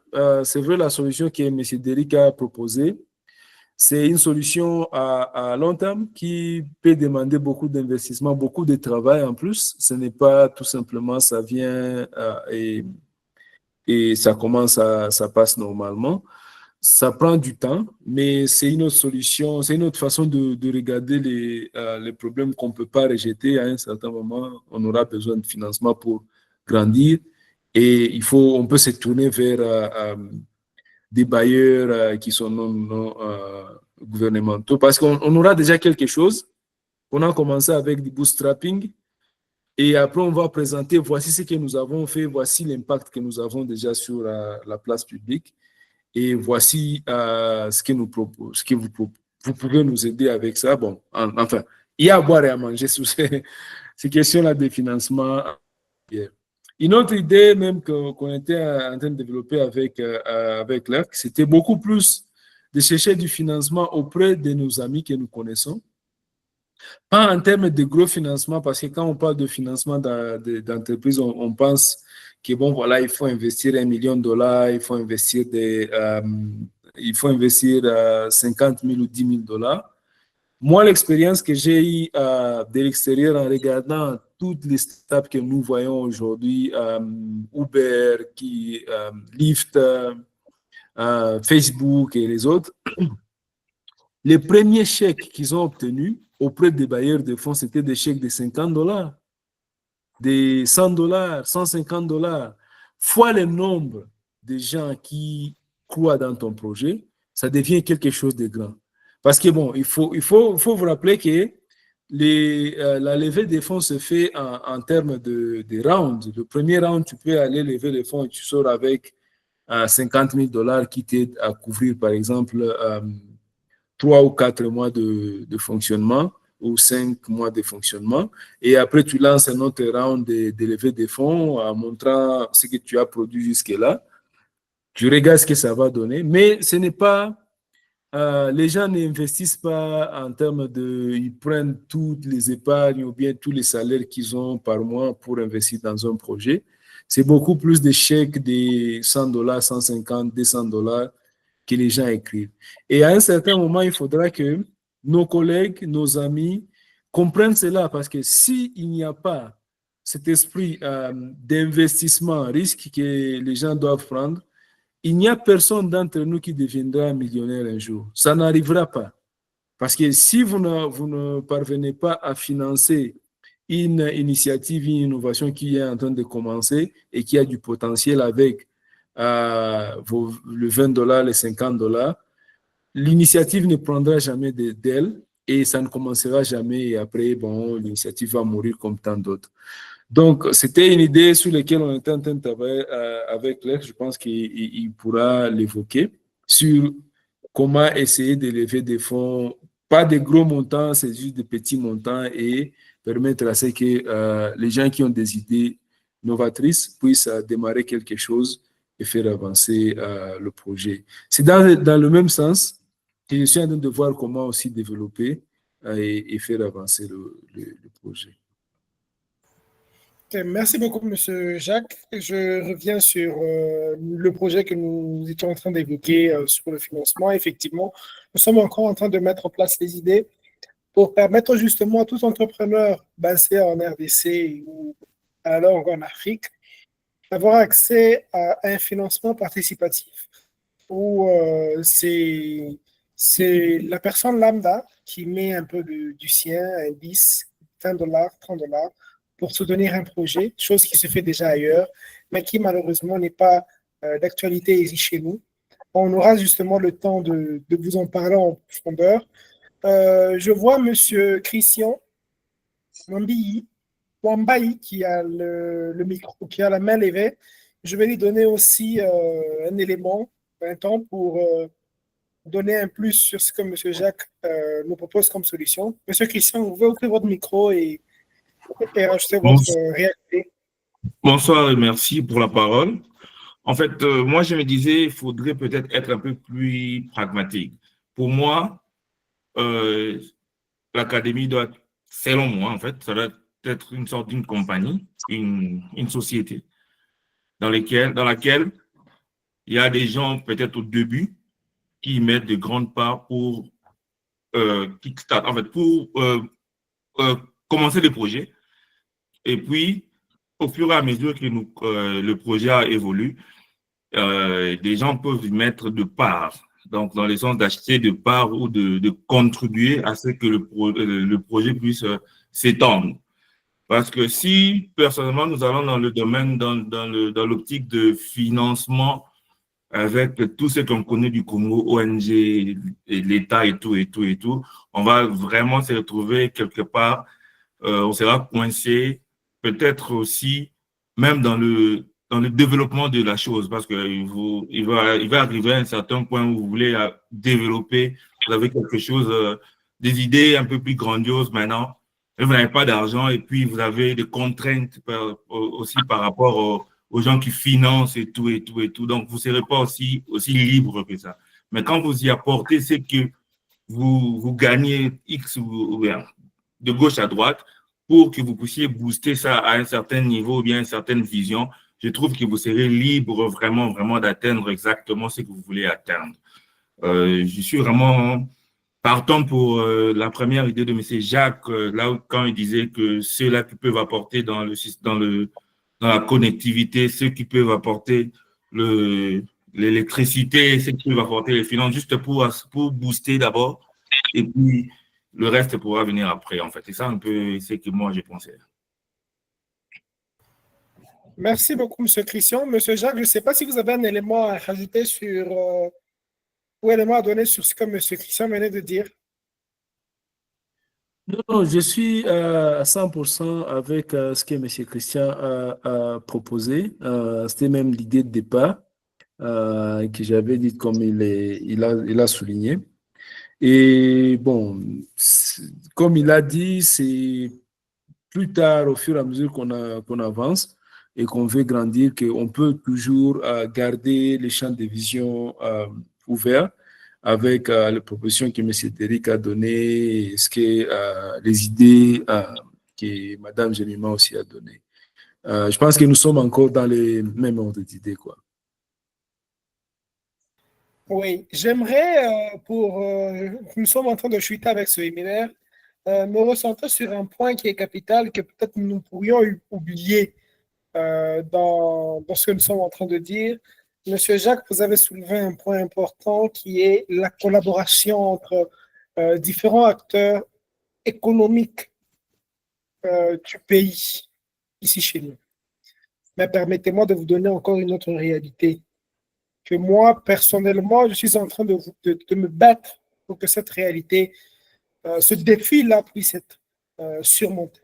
Speaker 2: c'est vrai, la solution que M. Derrick a proposée, c'est une solution à long terme qui peut demander beaucoup d'investissement, beaucoup de travail en plus. Ce n'est pas tout simplement, ça vient et ça commence, ça passe normalement. Ça prend du temps, mais c'est une autre solution, c'est une autre façon de regarder les problèmes qu'on ne peut pas rejeter. À un certain moment, on aura besoin de financement pour grandir et on peut se tourner vers des bailleurs qui sont non gouvernementaux parce qu'on aura déjà quelque chose. On a commencé avec du bootstrapping et après on va présenter, voici ce que nous avons fait, voici l'impact que nous avons déjà sur la place publique. Et voici ce que nous propose, ce que vous pouvez nous aider avec ça. Bon, enfin, il y a à boire et à manger sur ces questions-là de financement. Une autre idée même qu'on était en train de développer avec l'ERC, c'était beaucoup plus de chercher du financement auprès de nos amis que nous connaissons. Pas en termes de gros financement, parce que quand on parle de financement d'entreprise, on pense que bon, voilà, il faut investir $1 million, il faut investir 50 000 ou 10 000 $. Moi, l'expérience que j'ai eue de l'extérieur en regardant toutes les startups que nous voyons aujourd'hui, Uber, Lyft, Facebook et les autres, les premiers chèques qu'ils ont obtenus auprès des bailleurs de fonds, c'était des chèques de 50 $, de 100 $, 150 $, fois le nombre de gens qui croient dans ton projet, ça devient quelque chose de grand. Parce que bon, il faut vous rappeler que la levée des fonds se fait en termes de rounds. Le premier round, tu peux aller lever les fonds et tu sors avec 50 000 $ qui t'aident à couvrir, par exemple, 3 ou 4 mois de fonctionnement ou 5 mois de fonctionnement. Et après, tu lances un autre round de levée des fonds en montrant ce que tu as produit jusque-là. Tu regardes ce que ça va donner, mais ce n'est pas... les gens n'investissent pas en termes de... Ils prennent toutes les épargnes ou bien tous les salaires qu'ils ont par mois pour investir dans un projet. C'est beaucoup plus de chèques de 100 $, 150, 200 $ que les gens écrivent. Et à un certain moment, il faudra que nos collègues, nos amis comprennent cela parce que s'il n'y a pas cet esprit d'investissement, risque que les gens doivent prendre, il n'y a personne d'entre nous qui deviendra millionnaire un jour. Ça n'arrivera pas. Parce que si vous ne parvenez pas à financer une initiative, une innovation qui est en train de commencer et qui a du potentiel avec le 20 $, les 50 $, l'initiative ne prendra jamais d'elle et ça ne commencera jamais. Et après, bon, l'initiative va mourir comme tant d'autres. Donc, c'était une idée sur laquelle on était en train de travailler avec Claire. Je pense qu'il pourra l'évoquer sur comment essayer de lever des fonds, pas de gros montants, c'est juste des petits montants et permettre à ce que les gens qui ont des idées novatrices puissent démarrer quelque chose et faire avancer le projet. C'est dans le même sens que je suis en train de voir comment aussi développer et faire avancer le projet.
Speaker 1: Merci beaucoup, Monsieur Jacques. Je reviens sur le projet que nous étions en train d'évoquer sur le financement. Effectivement, nous sommes encore en train de mettre en place les idées pour permettre justement à tout entrepreneur basé en RDC ou alors en Afrique d'avoir accès à un financement participatif où c'est la personne lambda qui met un peu du sien, un 10, 20 $, 30 $ pour soutenir un projet, chose qui se fait déjà ailleurs, mais qui malheureusement n'est pas d'actualité ici chez nous. On aura justement le temps de vous en parler en profondeur Je vois Monsieur Christian Wambayi qui a le micro, qui a la main levée. Je vais lui donner aussi un élément, un temps pour donner un plus sur ce que M. Jacques nous propose comme solution. Monsieur Christian, vous pouvez ouvrir votre micro et rajouter votre réalité.
Speaker 7: Bonsoir et merci pour la parole. En fait, moi, je me disais, il faudrait peut-être être un peu plus pragmatique. Pour moi, l'académie doit, selon moi, en fait, ça doit être une sorte d'une compagnie, une société dans laquelle il y a des gens, peut-être au début, qui y mettent de grandes parts pour kickstart, en fait, pour commencer des projets. Et puis, au fur et à mesure que le projet a évolué, des gens peuvent y mettre de parts. Donc, dans le sens d'acheter de parts ou de contribuer à ce que le projet puisse s'étendre. Parce que si, personnellement, nous allons dans le domaine, dans l'optique de financement avec tout ce qu'on connaît du Congo, ONG, et l'État et tout, on va vraiment se retrouver quelque part, on sera coincé, peut-être aussi, même dans le développement de la chose, parce il va arriver à un certain point où vous voulez développer, vous avez quelque chose, des idées un peu plus grandioses maintenant, mais vous n'avez pas d'argent et puis vous avez des contraintes aussi par rapport aux gens qui financent et tout. Donc, vous ne serez pas aussi libre que ça. Mais quand vous y apportez, c'est que vous gagnez X ou bien de gauche à droite pour que vous puissiez booster ça à un certain niveau ou bien une certaine vision. Je trouve que vous serez libre vraiment, vraiment d'atteindre exactement ce que vous voulez atteindre. Je suis vraiment partant pour la première idée de M. Jacques, quand il disait que ceux-là qui peuvent apporter dans la connectivité, ceux qui peuvent apporter l'électricité, ceux qui peuvent apporter les finances, juste pour booster d'abord, et puis le reste pourra venir après, en fait. C'est ça un peu ce que moi, j'ai pensé.
Speaker 1: Merci beaucoup, M. Christian. M. Jacques, je ne sais pas si vous avez un élément à rajouter sur, ou élément à donner sur ce que M. Christian venait de dire.
Speaker 2: Non, je suis à 100% avec ce que M. Christian a proposé. C'était même l'idée de départ que j'avais dit comme il a souligné. Et bon, comme il a dit, c'est plus tard, au fur et à mesure qu'on avance et qu'on veut grandir, qu'on peut toujours garder les champs de vision ouverts avec les propositions que M. Derrick a données, les idées que Mme Jemima aussi a données. Je pense que nous sommes encore dans les mêmes ordres d'idées, quoi.
Speaker 1: Oui, j'aimerais, nous sommes en train de chuter avec ce webinaire, me recentrer sur un point qui est capital, que peut-être nous pourrions oublier dans ce que nous sommes en train de dire. Monsieur Jacques, vous avez soulevé un point important qui est la collaboration entre différents acteurs économiques du pays, ici chez nous. Mais permettez-moi de vous donner encore une autre réalité. Que moi, personnellement, je suis en train de me battre pour que cette réalité, ce défi-là puisse être surmonté.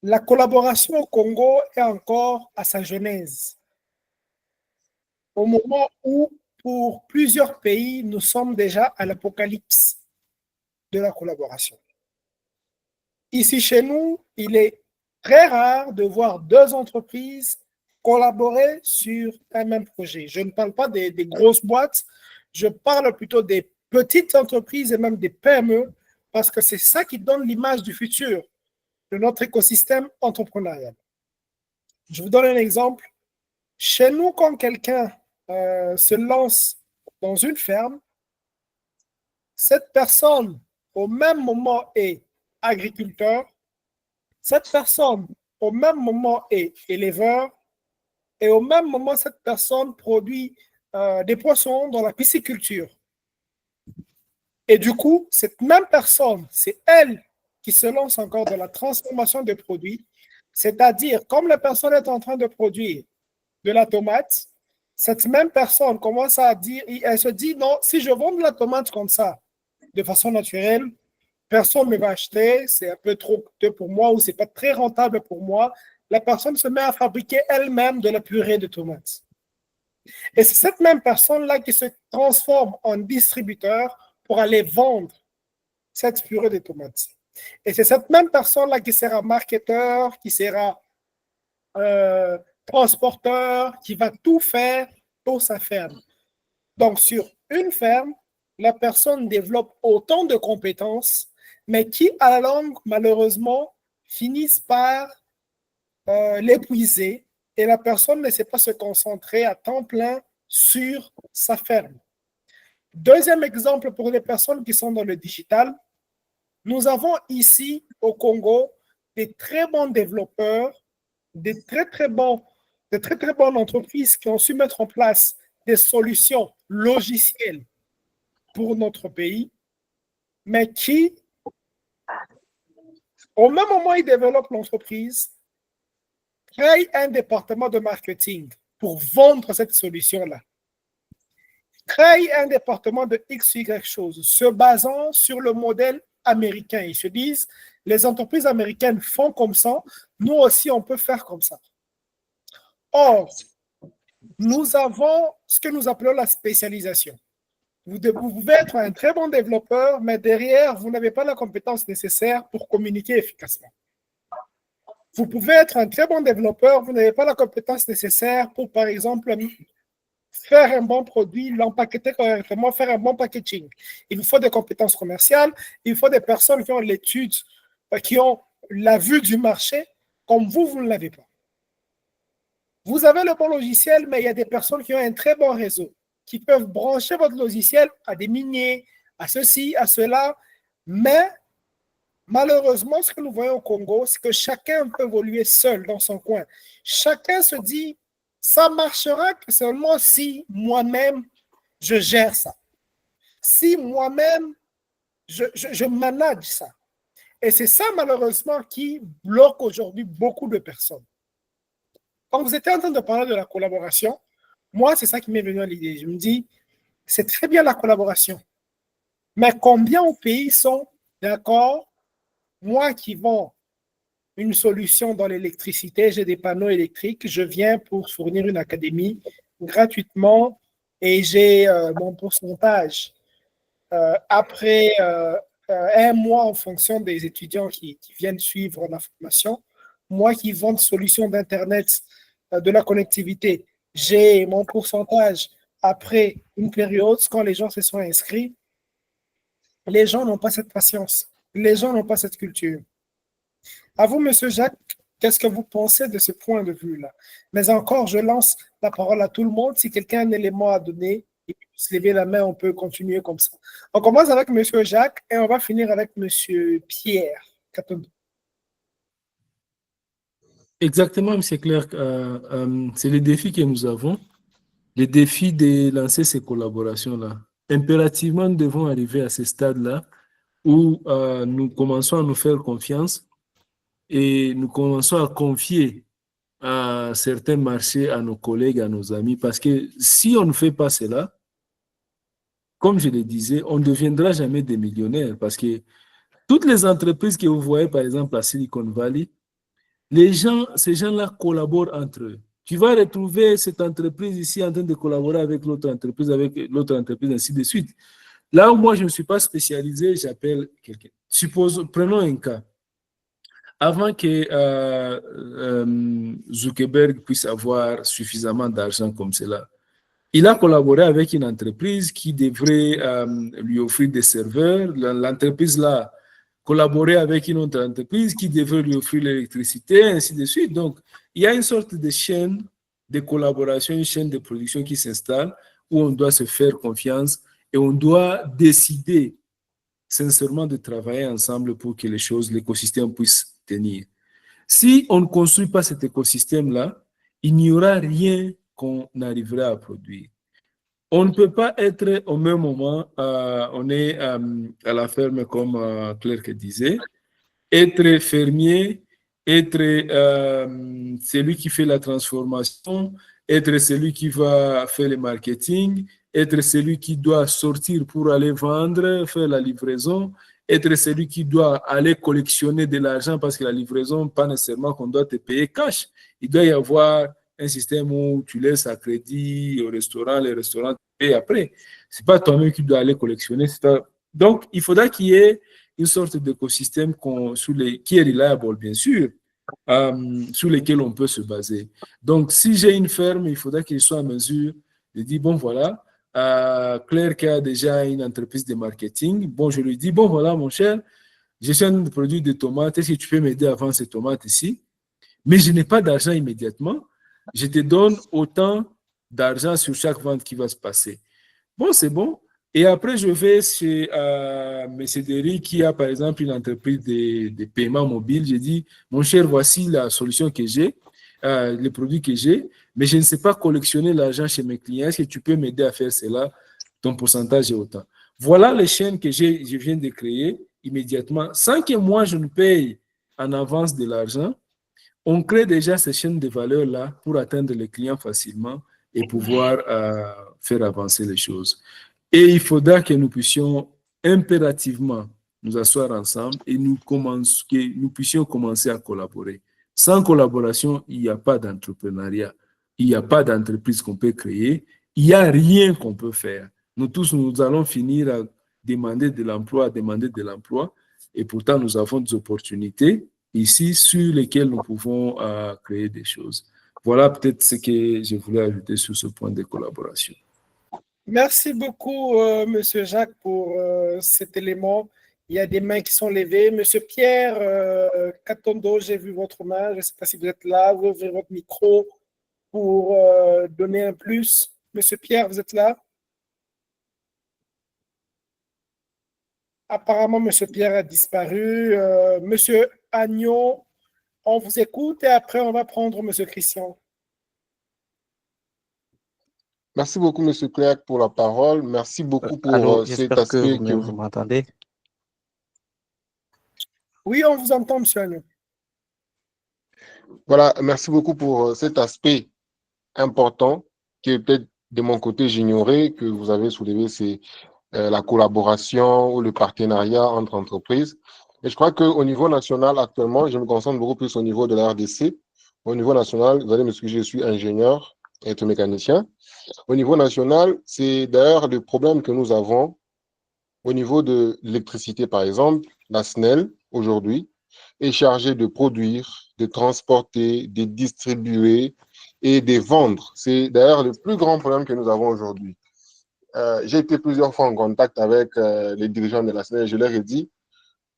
Speaker 1: La collaboration au Congo est encore à sa genèse. Au moment où, pour plusieurs pays, nous sommes déjà à l'apocalypse de la collaboration. Ici, chez nous, il est très rare de voir deux entreprises collaborer sur un même projet. Je ne parle pas des grosses boîtes, je parle plutôt des petites entreprises et même des PME, parce que c'est ça qui donne l'image du futur de notre écosystème entrepreneurial. Je vous donne un exemple. Chez nous, quand quelqu'un se lance dans une ferme, cette personne, au même moment, est agriculteur, cette personne, au même moment, est éleveur, et au même moment, cette personne produit des poissons dans la pisciculture. Et du coup, cette même personne, c'est elle qui se lance encore dans la transformation des produits, c'est-à-dire, comme la personne est en train de produire de la tomate, cette même personne commence à dire, elle se dit, non, si je vends de la tomate comme ça, de façon naturelle, personne ne va acheter, c'est un peu trop coûteux pour moi ou c'est pas très rentable pour moi. La personne se met à fabriquer elle-même de la purée de tomates. Et c'est cette même personne-là qui se transforme en distributeur pour aller vendre cette purée de tomates. Et c'est cette même personne-là qui sera marketeur, qui sera transporteur, qui va tout faire pour sa ferme. Donc, sur une ferme, la personne développe autant de compétences, mais qui, à la longue, malheureusement, finissent par l'épuiser et la personne ne sait pas se concentrer à temps plein sur sa ferme. Deuxième exemple pour les personnes qui sont dans le digital, nous avons ici au Congo des très bons développeurs, des très bonnes entreprises qui ont su mettre en place des solutions logicielles pour notre pays, mais qui, au même moment où ils développent l'entreprise, créent un département de marketing pour vendre cette solution-là. Créent un département de XY choses, se basant sur le modèle américain. Ils se disent, les entreprises américaines font comme ça, nous aussi on peut faire comme ça. Or, nous avons ce que nous appelons la spécialisation. Vous pouvez être un très bon développeur, mais derrière, vous n'avez pas la compétence nécessaire pour communiquer efficacement. Vous pouvez être un très bon développeur, vous n'avez pas la compétence nécessaire pour, par exemple, faire un bon produit, l'empaqueter correctement, faire un bon packaging. Il vous faut des compétences commerciales, il faut des personnes qui ont l'étude, qui ont la vue du marché, comme vous ne l'avez pas. Vous avez le bon logiciel, mais il y a des personnes qui ont un très bon réseau, qui peuvent brancher votre logiciel à des miniers, à ceci, à cela, mais malheureusement, ce que nous voyons au Congo, c'est que chacun peut évoluer seul dans son coin. Chacun se dit, ça marchera que seulement si moi-même, je gère ça. Si moi-même, je manage ça. Et c'est ça, malheureusement, qui bloque aujourd'hui beaucoup de personnes. Quand vous étiez en train de parler de la collaboration, moi, c'est ça qui m'est venu à l'idée. Je me dis, c'est très bien la collaboration. Mais combien de pays sont d'accord? Moi qui vends une solution dans l'électricité, j'ai des panneaux électriques, je viens pour fournir une académie gratuitement et j'ai mon pourcentage après un mois en fonction des étudiants qui viennent suivre la formation. Moi qui vends des solutions d'Internet, de la connectivité, j'ai mon pourcentage après une période, quand les gens se sont inscrits. Les gens n'ont pas cette patience. Les gens n'ont pas cette culture. À vous, M. Jacques, qu'est-ce que vous pensez de ce point de vue-là? Mais encore, je lance la parole à tout le monde. Si quelqu'un a un élément à donner, il peut se lever la main, on peut continuer comme ça. On commence avec M. Jacques et on va finir avec M. Pierre Katondo.
Speaker 2: Exactement, M. Clerc. C'est le défi que nous avons, le défi de lancer ces collaborations-là. Impérativement, nous devons arriver à ce stade-là où nous commençons à nous faire confiance et nous commençons à confier à certains marchés à nos collègues, à nos amis, parce que si on ne fait pas cela, comme je le disais, on ne deviendra jamais des millionnaires, parce que toutes les entreprises que vous voyez, par exemple, à Silicon Valley, ces gens-là collaborent entre eux. Tu vas retrouver cette entreprise ici en train de collaborer avec l'autre entreprise, ainsi de suite. Là où moi, je ne suis pas spécialisé, j'appelle quelqu'un. Prenons un cas. Avant que Zuckerberg puisse avoir suffisamment d'argent comme cela, il a collaboré avec une entreprise qui devrait lui offrir des serveurs. L'entreprise-là collaborer avec une autre entreprise qui devrait lui offrir l'électricité, ainsi de suite. Donc, il y a une sorte de chaîne de collaboration, une chaîne de production qui s'installe où on doit se faire confiance et on doit décider sincèrement de travailler ensemble pour que l'écosystème puisse tenir. Si on ne construit pas cet écosystème-là, il n'y aura rien qu'on arrivera à produire. On ne peut pas être au même moment, on est à la ferme comme Clerc disait, être fermier, être celui qui fait la transformation, être celui qui va faire le marketing, être celui qui doit sortir pour aller vendre, faire la livraison, être celui qui doit aller collectionner de l'argent parce que la livraison, pas nécessairement qu'on doit te payer cash. Il doit y avoir un système où tu laisses à crédit au restaurant, les restaurants te payent après. C'est pas toi-même qui dois aller collectionner. Donc, il faudra qu'il y ait une sorte d'écosystème qui est reliable, bien sûr, sur lesquels on peut se baser. Donc, si j'ai une ferme, il faudra qu'il soit en mesure de dire, bon, voilà, Claire qui a déjà une entreprise de marketing, bon, je lui dis, bon, voilà, mon cher, je suis un produit de tomates, est-ce que tu peux m'aider à vendre ces tomates ici? Mais je n'ai pas d'argent immédiatement. Je te donne autant d'argent sur chaque vente qui va se passer. Bon, c'est bon. Et après, je vais chez M. Derry qui a, par exemple, une entreprise de paiement mobile. J'ai dit, mon cher, voici la solution que j'ai, les produits que j'ai, mais je ne sais pas collectionner l'argent chez mes clients. Est-ce que tu peux m'aider à faire cela? Ton pourcentage est autant. Voilà les chaînes que je viens de créer immédiatement. Sans que moi, je ne paye en avance de l'argent, on crée déjà ces chaînes de valeur-là pour atteindre les clients facilement et pouvoir faire avancer les choses. Et il faudra que nous puissions impérativement nous asseoir ensemble et que nous puissions commencer à collaborer. Sans collaboration, il n'y a pas d'entrepreneuriat, il n'y a pas d'entreprise qu'on peut créer, il n'y a rien qu'on peut faire. Nous tous, nous allons finir à demander de l'emploi, et pourtant nous avons des opportunités ici sur lesquelles nous pouvons créer des choses. Voilà peut-être ce que je voulais ajouter sur ce point de collaboration.
Speaker 1: Merci beaucoup, Monsieur Jacques, pour cet élément. Il y a des mains qui sont levées. Monsieur Pierre Katondo, j'ai vu votre main. Je ne sais pas si vous êtes là. Vous ouvrez votre micro pour donner un plus. Monsieur Pierre, vous êtes là? Apparemment, Monsieur Pierre a disparu. Monsieur Agnon, on vous écoute et après, on va prendre Monsieur Christian.
Speaker 3: Merci beaucoup, Monsieur Clerc, pour la parole. Merci beaucoup pour cet aspect que
Speaker 8: vous m'entendez.
Speaker 1: Oui, on vous entend, Monsieur Agnon.
Speaker 3: Voilà, merci beaucoup pour cet aspect important que peut-être de mon côté j'ignorais, que vous avez soulevé, c'est la collaboration ou le partenariat entre entreprises. Et je crois qu'au niveau national, actuellement, je me concentre beaucoup plus au niveau de la RDC. Au niveau national, vous allez m'excuser, je suis ingénieur électromécanicien. Au niveau national, c'est d'ailleurs le problème que nous avons au niveau de l'électricité, par exemple. La SNEL, aujourd'hui, est chargée de produire, de transporter, de distribuer et de vendre. C'est d'ailleurs le plus grand problème que nous avons aujourd'hui. J'ai été plusieurs fois en contact avec les dirigeants de la SNEL et je leur ai dit,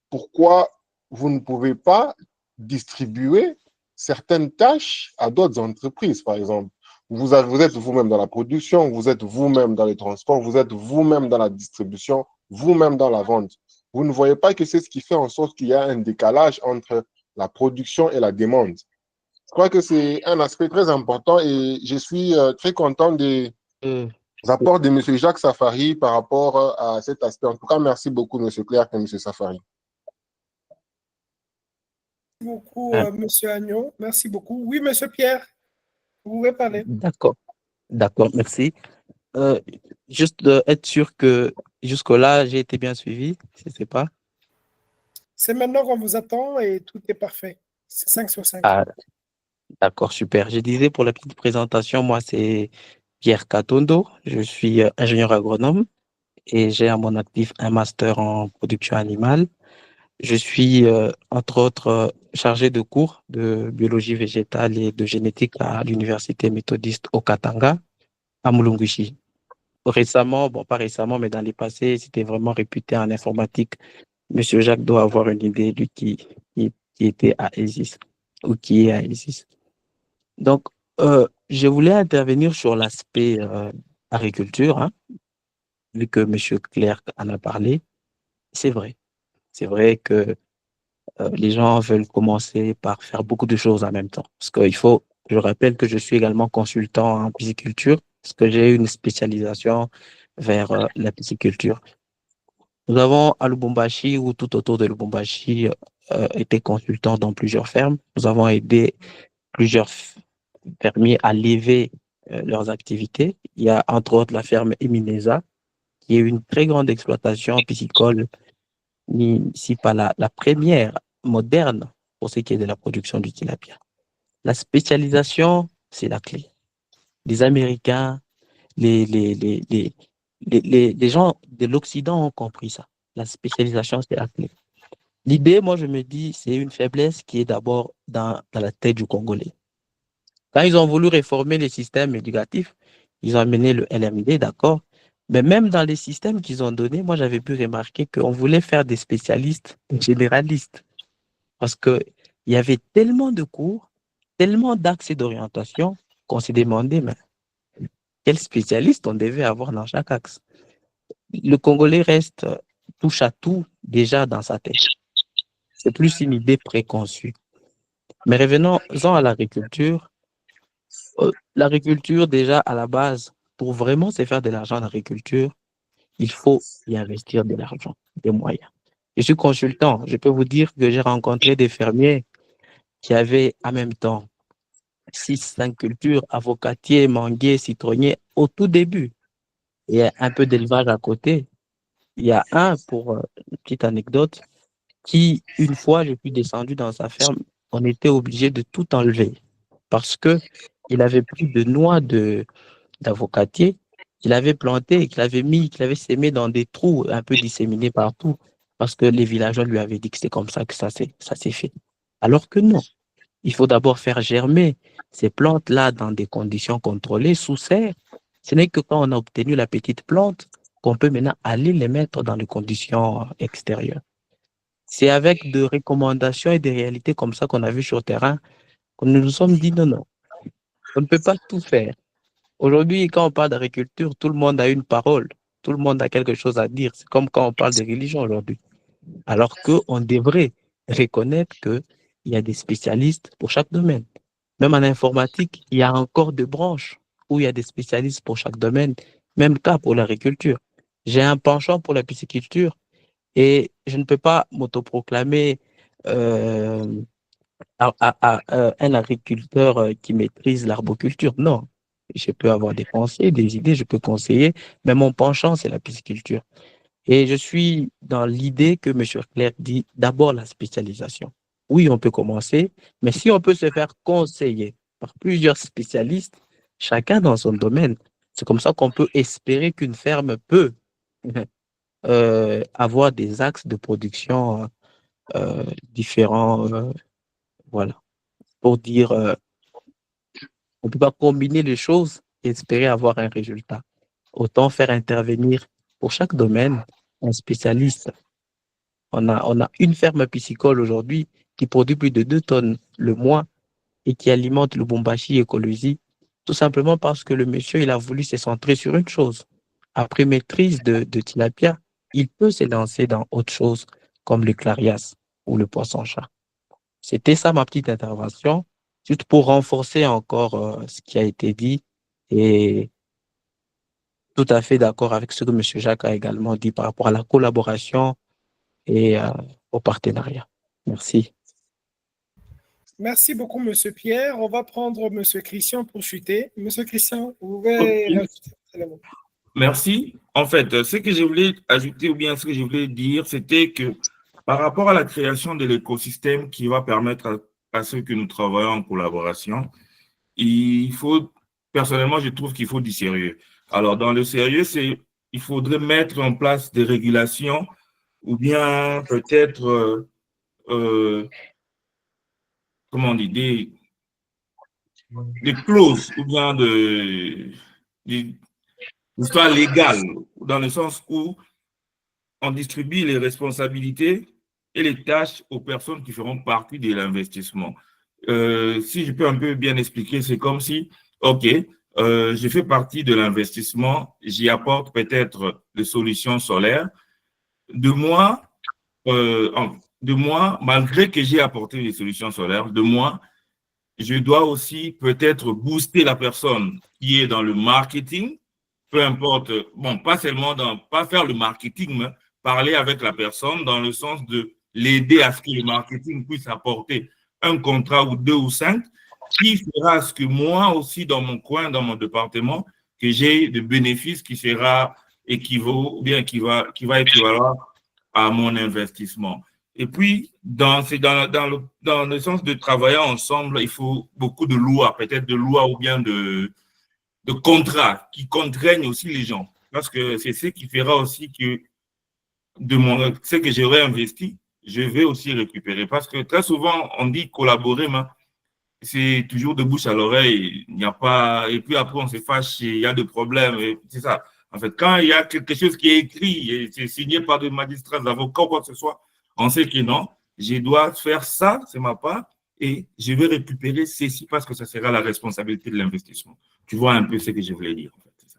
Speaker 3: pourquoi vous ne pouvez pas distribuer certaines tâches à d'autres entreprises, par exemple? Vous êtes vous-même dans la production, vous êtes vous-même dans les transports, vous êtes vous-même dans la distribution, vous-même dans la vente. Vous ne voyez pas que c'est ce qui fait en sorte qu'il y a un décalage entre la production et la demande. Je crois que c'est un aspect très important et je suis très content des apports de M. Jacques Safari par rapport à cet aspect. En tout cas, merci beaucoup, M. Clerc et M. Safari.
Speaker 1: Merci beaucoup, Monsieur Agnon. Merci beaucoup. Oui, Monsieur Pierre, vous pouvez parler.
Speaker 8: D'accord, merci. Juste être sûr que jusque-là, j'ai été bien suivi, je ne sais pas.
Speaker 1: C'est maintenant qu'on vous attend et tout est parfait. C'est 5 sur 5.
Speaker 8: Ah, d'accord, super. Je disais pour la petite présentation, moi, c'est Pierre Katondo. Je suis ingénieur agronome et j'ai à mon actif un master en production animale. Je suis, entre autres, chargé de cours de biologie végétale et de génétique à l'université méthodiste au Katanga, à Mulungushi. Récemment, bon, pas récemment, mais dans les passés, c'était vraiment réputé en informatique. Monsieur Jacques doit avoir une idée, lui, qui était à ESIS, ou qui est à ESIS. Donc, je voulais intervenir sur l'aspect agriculture, hein, vu que monsieur Clerc en a parlé. C'est vrai. C'est vrai que les gens veulent commencer par faire beaucoup de choses en même temps. Parce je rappelle que je suis également consultant en pisciculture, parce que j'ai une spécialisation vers la pisciculture. Nous avons à Lubumbashi ou tout autour de Lubumbashi été consultants dans plusieurs fermes. Nous avons aidé plusieurs fermiers à lever leurs activités. Il y a entre autres la ferme Emineza, qui est une très grande exploitation piscicole, si pas la première moderne pour ce qui est de la production du tilapia. La spécialisation, c'est la clé. Les Américains, les gens de l'Occident ont compris ça. La spécialisation, c'est la clé. L'idée, moi, je me dis, c'est une faiblesse qui est d'abord dans la tête du Congolais. Quand ils ont voulu réformer les systèmes éducatifs, ils ont amené le LMD, d'accord, mais même dans les systèmes qu'ils ont donnés, moi, j'avais pu remarquer qu'on voulait faire des spécialistes généralistes parce qu'il y avait tellement de cours, tellement d'axes d'orientation qu'on s'est demandé, mais quel spécialiste on devait avoir dans chaque axe. Le Congolais reste touche à tout déjà dans sa tête. C'est plus une idée préconçue. Mais revenons-en à l'agriculture. L'agriculture, déjà, à la base, pour vraiment se faire de l'argent en agriculture, il faut y investir de l'argent, des moyens. Je suis consultant. Je peux vous dire que j'ai rencontré des fermiers qui avaient en même temps 6-5 cultures, avocatiers, manguiers, citronniers au tout début. Il y a un peu d'élevage à côté. Il y a un, pour une petite anecdote, qui, une fois, je suis descendu dans sa ferme, on était obligé de tout enlever parce que il avait pris de noix d'avocatier qu'il avait planté et qu'il avait sémé dans des trous un peu disséminés partout parce que les villageois lui avaient dit que c'est comme ça que ça s'est fait. Alors que non, il faut d'abord faire germer ces plantes-là dans des conditions contrôlées, sous serre. Ce n'est que quand on a obtenu la petite plante qu'on peut maintenant aller les mettre dans les conditions extérieures. C'est avec des recommandations et des réalités comme ça qu'on a vu sur le terrain qu'on nous sommes dit non, on ne peut pas tout faire. Aujourd'hui, quand on parle d'agriculture, tout le monde a une parole, tout le monde a quelque chose à dire. C'est comme quand on parle de religion aujourd'hui. Alors qu'on devrait reconnaître qu'il y a des spécialistes pour chaque domaine. Même en informatique, il y a encore des branches où il y a des spécialistes pour chaque domaine, même cas pour l'agriculture. J'ai un penchant pour la pisciculture et je ne peux pas m'autoproclamer un agriculteur qui maîtrise l'arboriculture. Non, je peux avoir des pensées, des idées, je peux conseiller, mais mon penchant, c'est la pisciculture. Et je suis dans l'idée que M. Clerc dit d'abord la spécialisation. Oui, on peut commencer, mais si on peut se faire conseiller par plusieurs spécialistes, chacun dans son domaine, c'est comme ça qu'on peut espérer qu'une ferme peut avoir des axes de production différents. Voilà. Pour dire, on ne peut pas combiner les choses et espérer avoir un résultat. Autant faire intervenir pour chaque domaine un spécialiste. On a une ferme piscicole aujourd'hui qui produit plus de 2 tonnes le mois et qui alimente le Lubumbashi Écologie, tout simplement parce que le monsieur, il a voulu se centrer sur une chose. Après maîtrise de tilapia, il peut se lancer dans autre chose comme le clarias ou le poisson-chat. C'était ça ma petite intervention, juste pour renforcer encore ce qui a été dit et tout à fait d'accord avec ce que M. Jacques a également dit par rapport à la collaboration et au partenariat. Merci.
Speaker 1: Merci beaucoup, M. Pierre. On va prendre M. Christian pour chuter. M. Christian, vous pouvez rajouter.
Speaker 7: Merci. En fait, ce que je voulais ajouter ou bien ce que je voulais dire, c'était que par rapport à la création de l'écosystème qui va permettre à ceux que nous travaillons en collaboration, personnellement, je trouve qu'il faut du sérieux. Alors, dans le sérieux, il faudrait mettre en place des régulations ou bien peut-être, comment on dit, des clauses ou bien des histoires légales, dans le sens où on distribue les responsabilités et les tâches aux personnes qui feront partie de l'investissement. Si je peux un peu bien expliquer, c'est comme si, OK, je fais partie de l'investissement, j'y apporte peut-être des solutions solaires. De moi, malgré que j'ai apporté des solutions solaires, je dois aussi peut-être booster la personne qui est dans le marketing, peu importe, bon, pas faire le marketing, mais parler avec la personne dans le sens de l'aider à ce que le marketing puisse apporter un contrat ou 2 ou 5 qui fera ce que moi aussi, dans mon coin, dans mon département, que j'ai de bénéfices qui sera équivaut, ou bien qui va équivalent à mon investissement. Et puis, dans le sens de travailler ensemble, il faut beaucoup de lois, peut-être de lois ou bien de contrats qui contraignent aussi les gens. Parce que c'est ce qui fera aussi que ce que j'aurais investi, je vais aussi récupérer. Parce que très souvent, on dit collaborer, mais c'est toujours de bouche à l'oreille. Il n'y a pas, et puis après, on se fâche, il y a des problèmes. C'est ça. En fait, quand il y a quelque chose qui est écrit et c'est signé par des magistrats, des avocats, quoi que ce soit, on sait que non, je dois faire ça, c'est ma part, et je vais récupérer ceci parce que ça sera la responsabilité de l'investissement. Tu vois un peu ce que je voulais dire. En fait, c'est ça.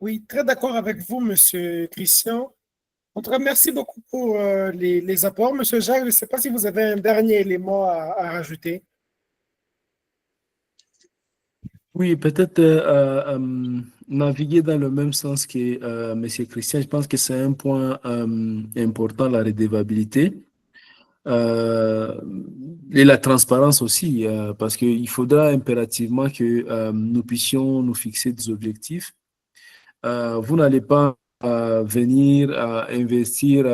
Speaker 1: Oui, très d'accord avec vous, Monsieur Christian. En tout cas, merci beaucoup pour les apports. Monsieur Jacques, je ne sais pas si vous avez un dernier élément à rajouter.
Speaker 2: Oui, peut-être naviguer dans le même sens que M. Christian. Je pense que c'est un point important, la redevabilité. Et la transparence aussi, parce qu'il faudra impérativement que nous puissions nous fixer des objectifs. Vous n'allez pas venir investir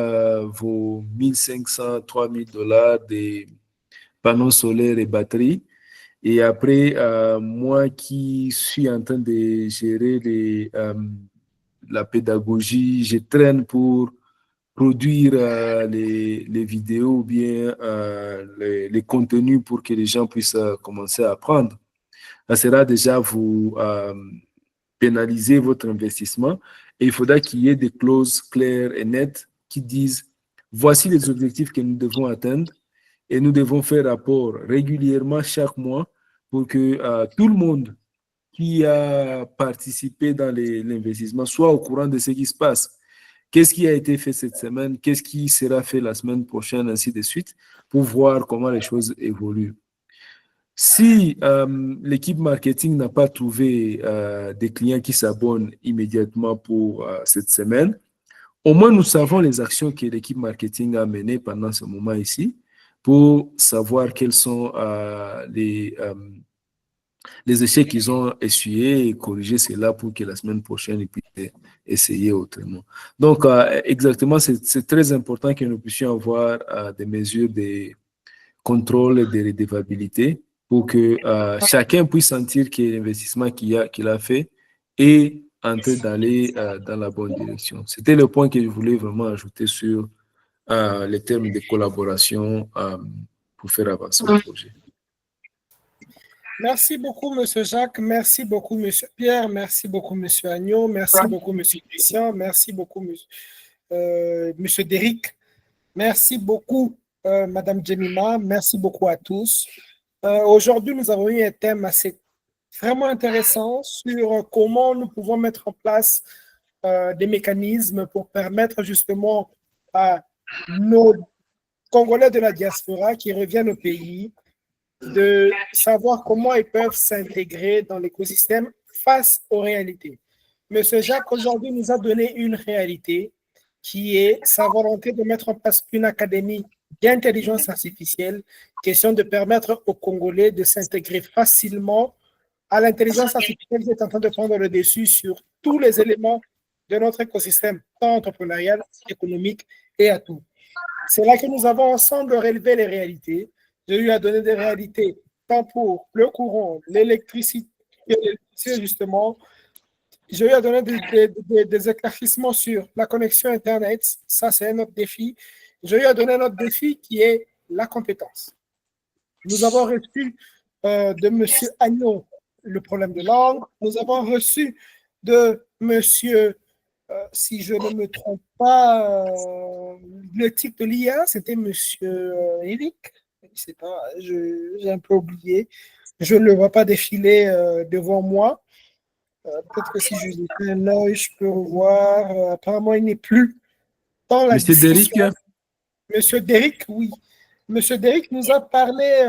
Speaker 2: vos 1500, 3000 dollars des panneaux solaires et batteries. Et après, moi qui suis en train de gérer la pédagogie, je traîne pour produire les vidéos ou bien les contenus pour que les gens puissent commencer à apprendre. Ça sera déjà vous pénaliser votre investissement et il faudra qu'il y ait des clauses claires et nettes qui disent voici les objectifs que nous devons atteindre et nous devons faire rapport régulièrement chaque mois pour que tout le monde qui a participé dans l'investissement soit au courant de ce qui se passe. Qu'est-ce qui a été fait cette semaine? Qu'est-ce qui sera fait la semaine prochaine, ainsi de suite, pour voir comment les choses évoluent. Si l'équipe marketing n'a pas trouvé des clients qui s'abonnent immédiatement pour cette semaine, au moins nous savons les actions que l'équipe marketing a menées pendant ce moment ici pour savoir quels sont les échecs qu'ils ont essuyés et corriger cela pour que la semaine prochaine, ils puissent essayer autrement. Donc, exactement, c'est très important que nous puissions avoir des mesures de contrôle et de redevabilité pour que chacun puisse sentir que l'investissement qu'il a fait est en train d'aller dans la bonne direction. C'était le point que je voulais vraiment ajouter sur les termes de collaboration pour faire avancer le projet.
Speaker 1: Merci beaucoup, M. Jacques. Merci beaucoup, M. Pierre. Merci beaucoup, M. Agneau. Merci beaucoup, M. Christian. Merci beaucoup, M. Déric. Merci beaucoup, Mme Jemima. Merci beaucoup à tous. Aujourd'hui, nous avons eu un thème vraiment intéressant sur comment nous pouvons mettre en place des mécanismes pour permettre justement à nos Congolais de la diaspora qui reviennent au pays de savoir comment ils peuvent s'intégrer dans l'écosystème face aux réalités. Monsieur Jacques, aujourd'hui, nous a donné une réalité qui est sa volonté de mettre en place une académie d'intelligence artificielle, question de permettre aux Congolais de s'intégrer facilement à l'intelligence artificielle qui est en train de prendre le dessus sur tous les éléments de notre écosystème, tant entrepreneurial, économique et à tout. C'est là que nous avons ensemble relevé les réalités. J'ai eu à donner des réalités tant pour le courant, l'électricité, justement. J'ai eu à donner des éclaircissements sur la connexion Internet. Ça, c'est un autre défi. J'ai eu à donner un autre défi qui est la compétence. Nous avons reçu de M. Agneau le problème de langue. Nous avons reçu de M. Si je ne me trompe pas, le type de l'IA, c'était M. Eric. Je sais pas, j'ai un peu oublié. Je ne le vois pas défiler devant moi. Peut-être que si je lui fais un œil, je peux revoir. Apparemment, il n'est plus dans la discussion. Monsieur Déric, oui. Monsieur Déric nous a parlé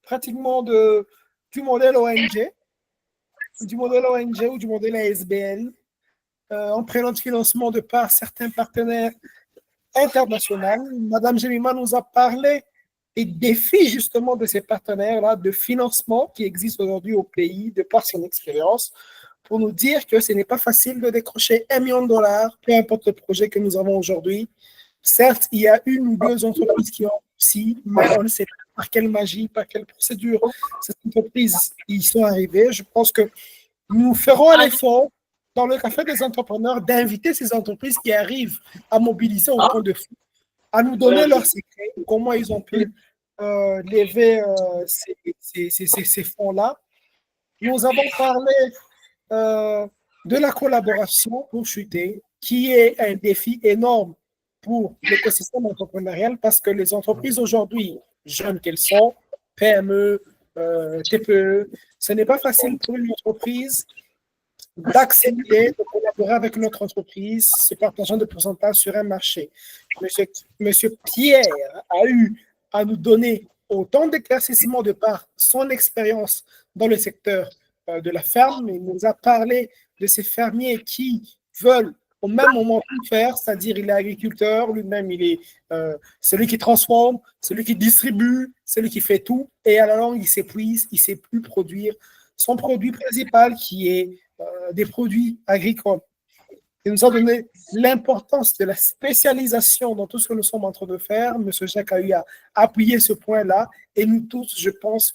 Speaker 1: pratiquement du modèle ONG, ou du modèle ASBL, en prenant de financement de par certains partenaires internationaux. Madame Jemima nous a parlé et défie justement de ces partenaires-là de financement qui existent aujourd'hui au pays, de par son expérience, pour nous dire que ce n'est pas facile de décrocher $1 million, peu importe le projet que nous avons aujourd'hui. Certes, il y a une ou deux entreprises qui ont réussi, mais on ne sait pas par quelle magie, par quelle procédure ces entreprises y sont arrivées. Je pense que nous ferons un effort dans le Café des entrepreneurs d'inviter ces entreprises qui arrivent à mobiliser autant de fonds, à nous donner leurs secrets, comment ils ont pu lever ces fonds-là. Nous avons parlé de la collaboration pour chuter, qui est un défi énorme pour l'écosystème entrepreneurial parce que les entreprises aujourd'hui, jeunes qu'elles sont, PME, TPE, ce n'est pas facile pour une entreprise d'accepter de collaborer avec notre entreprise, se partageant des pourcentages sur un marché. Monsieur Pierre a eu à nous donner autant d'éclaircissements de par son expérience dans le secteur de la ferme. Il nous a parlé de ces fermiers qui veulent au même moment tout faire, c'est-à-dire il est agriculteur, lui-même il est celui qui transforme, celui qui distribue, celui qui fait tout, et à la longue il s'épuise, il ne sait plus produire son produit principal qui est des produits agricoles. Il nous a donné l'importance de la spécialisation dans tout ce que nous sommes en train de faire. M. Jacques a eu à appuyer ce point-là et nous tous, je pense,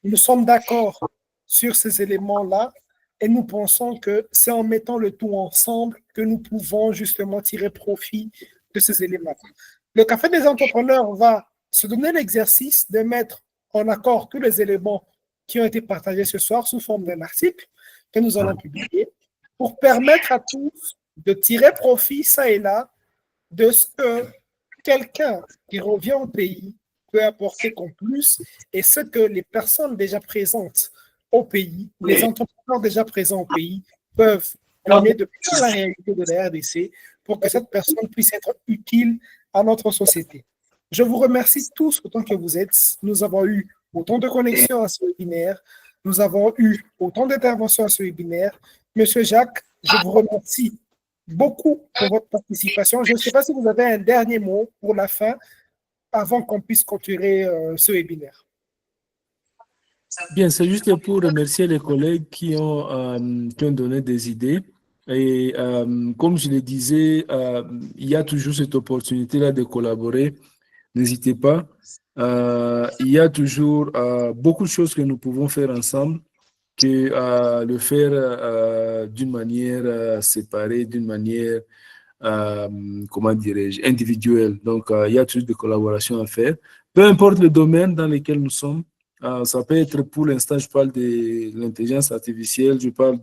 Speaker 1: nous sommes d'accord sur ces éléments-là et nous pensons que c'est en mettant le tout ensemble que nous pouvons justement tirer profit de ces éléments. Le Café des entrepreneurs va se donner l'exercice de mettre en accord tous les éléments qui ont été partagés ce soir sous forme d'un article que nous allons publier pour permettre à tous de tirer profit, ça et là, de ce que quelqu'un qui revient au pays peut apporter comme plus et ce que les personnes déjà présentes au pays, les entrepreneurs déjà présents au pays peuvent donner de plus la réalité de la RDC pour que cette personne puisse être utile à notre société. Je vous remercie tous autant que vous êtes. Nous avons eu autant de connexions à ce webinaire. Nous avons eu autant d'interventions à ce webinaire. Monsieur Jacques, je vous remercie beaucoup pour votre participation. Je ne sais pas si vous avez un dernier mot pour la fin avant qu'on puisse continuer ce webinaire.
Speaker 2: Bien, c'est juste pour remercier les collègues qui ont donné des idées. Et comme je le disais, il y a toujours cette opportunité-là de collaborer. N'hésitez pas. Il y a toujours beaucoup de choses que nous pouvons faire ensemble que le faire d'une manière séparée, d'une manière, comment dirais-je, individuelle. Donc, il y a toujours des collaborations à faire. Peu importe le domaine dans lequel nous sommes, ça peut être, pour l'instant, je parle de l'intelligence artificielle, je parle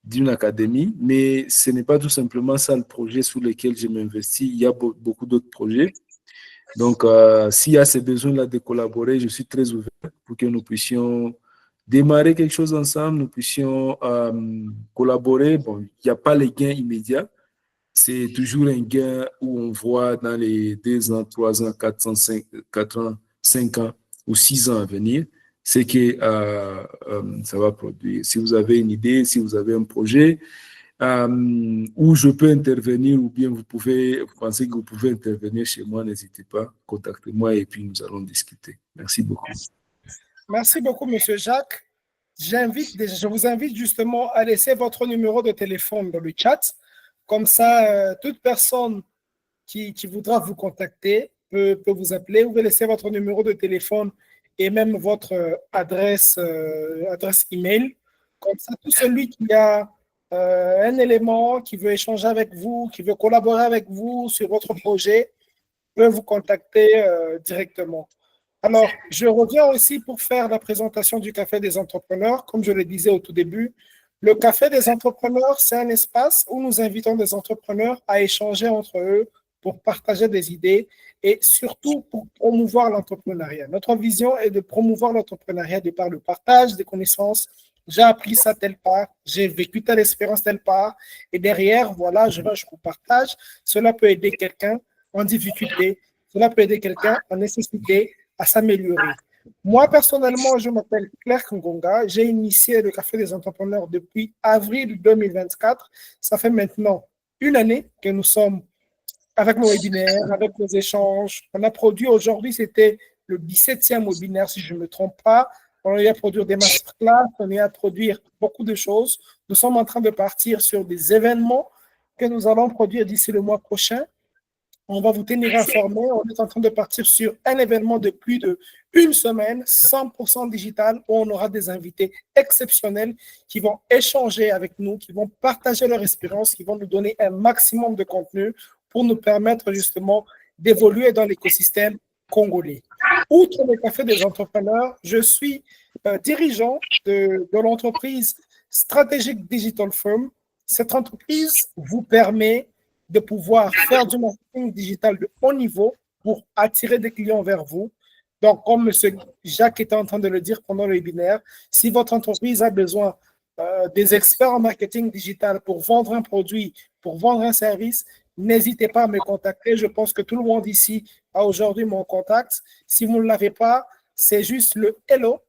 Speaker 2: d'une académie, mais ce n'est pas tout simplement ça le projet sur lequel je m'investis. Il y a beaucoup d'autres projets. Donc, s'il y a ces besoins-là de collaborer, je suis très ouvert pour que nous puissions démarrer quelque chose ensemble, nous puissions collaborer. Bon, il n'y a pas les gains immédiats. C'est toujours un gain où on voit dans les 2 ans, 3 ans, 4 ans, 5 ans ou 6 ans à venir, c'est que ça va produire. Si vous avez une idée, si vous avez un projet, où je peux intervenir ou bien vous pensez que vous pouvez intervenir chez moi, n'hésitez pas, contactez-moi et puis nous allons discuter. Merci beaucoup.
Speaker 1: Merci beaucoup, Monsieur Jacques. Je vous invite justement à laisser votre numéro de téléphone dans le chat. Comme ça, toute personne qui voudra vous contacter peut vous appeler. Vous pouvez laisser votre numéro de téléphone et même votre adresse email. Comme ça, tout celui qui a un élément, qui veut échanger avec vous, qui veut collaborer avec vous sur votre projet, peut vous contacter directement. Alors, je reviens aussi pour faire la présentation du Café des entrepreneurs. Comme je le disais au tout début, le Café des entrepreneurs, c'est un espace où nous invitons des entrepreneurs à échanger entre eux pour partager des idées et surtout pour promouvoir l'entrepreneuriat. Notre vision est de promouvoir l'entrepreneuriat de par le partage des connaissances. J'ai appris ça telle part, j'ai vécu telle expérience telle part, et derrière, voilà, je vous partage. Cela peut aider quelqu'un en difficulté, cela peut aider quelqu'un en nécessité à s'améliorer. Moi, personnellement, je m'appelle Claire Ngonga. J'ai initié le Café des entrepreneurs depuis avril 2024. Ça fait maintenant 1 année que nous sommes avec nos webinaires, avec nos échanges. On a produit aujourd'hui, c'était le 17e webinaire, si je ne me trompe pas. On a eu à produire des masterclass, on a eu à produire beaucoup de choses. Nous sommes en train de partir sur des événements que nous allons produire d'ici le mois prochain. On va vous tenir informés. On est en train de partir sur un événement de plus d'une semaine, 100% digital, où on aura des invités exceptionnels qui vont échanger avec nous, qui vont partager leur expérience, qui vont nous donner un maximum de contenu pour nous permettre justement d'évoluer dans l'écosystème congolais. Outre le Café des entrepreneurs, je suis dirigeant de l'entreprise Strategic Digital Firm. Cette entreprise vous permet de pouvoir faire du marketing digital de haut niveau pour attirer des clients vers vous. Donc, comme M. Jacques était en train de le dire pendant le webinaire, si votre entreprise a besoin des experts en marketing digital pour vendre un produit, pour vendre un service, n'hésitez pas à me contacter. Je pense que tout le monde ici a aujourd'hui mon contact. Si vous ne l'avez pas, c'est juste le hello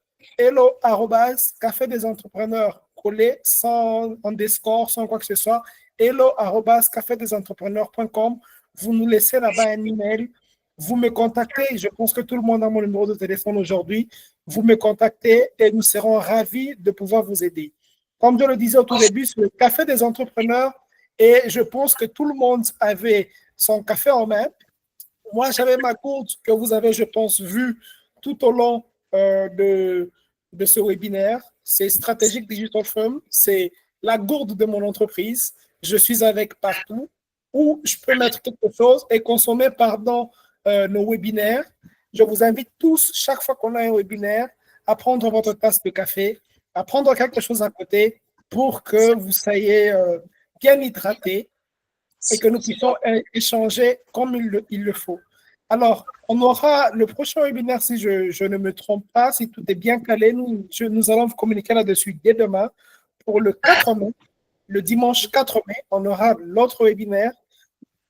Speaker 1: @café des entrepreneurs collé sans underscore, sans quoi que ce soit. hello@cafedesentrepreneurs.com. Vous nous laissez là-bas un email. Vous me contactez. Je pense que tout le monde a mon numéro de téléphone aujourd'hui. Vous me contactez et nous serons ravis de pouvoir vous aider. Comme je le disais au tout début, c'est le Café des entrepreneurs et je pense que tout le monde avait son café en main. Moi, j'avais ma gourde que vous avez, je pense, vue tout au long de ce webinaire. C'est Strategic Digital Firm. C'est la gourde de mon entreprise. Je suis avec partout où je peux mettre quelque chose et consommer pendant nos webinaires. Je vous invite tous, chaque fois qu'on a un webinaire, à prendre votre tasse de café, à prendre quelque chose à côté pour que vous soyez bien hydraté et que nous puissions échanger comme il le faut. Alors, on aura le prochain webinaire, si je ne me trompe pas, si tout est bien calé, nous allons vous communiquer là-dessus dès demain. Pour le 4 mai, le dimanche 4 mai, on aura l'autre webinaire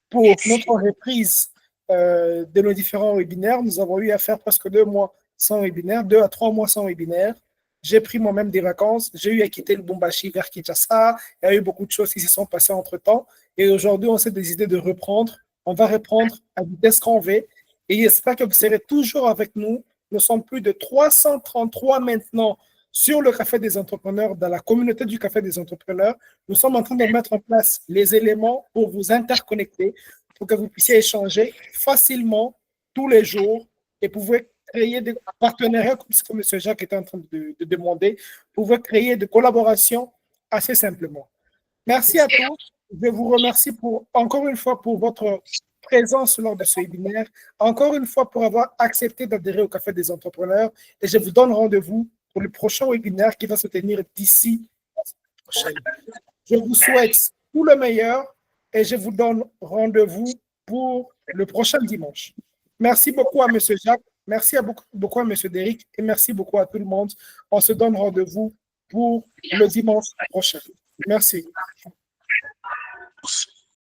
Speaker 1: pour notre reprise de nos différents webinaires. Nous avons eu à faire presque 2 mois sans webinaire, 2 à 3 mois sans webinaire. J'ai pris moi-même des vacances. J'ai eu à quitter le Lubumbashi vers Kinshasa. Il y a eu beaucoup de choses qui se sont passées entre-temps. Et aujourd'hui, on s'est décidé de reprendre. On va reprendre à vitesse grand V. Et j'espère que vous serez toujours avec nous. Nous sommes plus de 333 maintenant sur le Café des entrepreneurs, dans la communauté du Café des entrepreneurs. Nous sommes en train de mettre en place les éléments pour vous interconnecter, pour que vous puissiez échanger facilement tous les jours et pouvez créer des partenariats, comme ce que M. Jacques était en train de demander, vous pouvez créer des collaborations assez simplement. Merci à tous. Je vous remercie encore une fois pour votre présence lors de ce webinaire, encore une fois pour avoir accepté d'adhérer au Café des entrepreneurs et je vous donne rendez-vous pour le prochain webinaire qui va se tenir d'ici la semaine prochaine. Je vous souhaite tout le meilleur et je vous donne rendez-vous pour le prochain dimanche. Merci beaucoup à M. Jacques, merci beaucoup à M. Derrick et merci beaucoup à tout le monde. On se donne rendez-vous pour le dimanche prochain. Merci.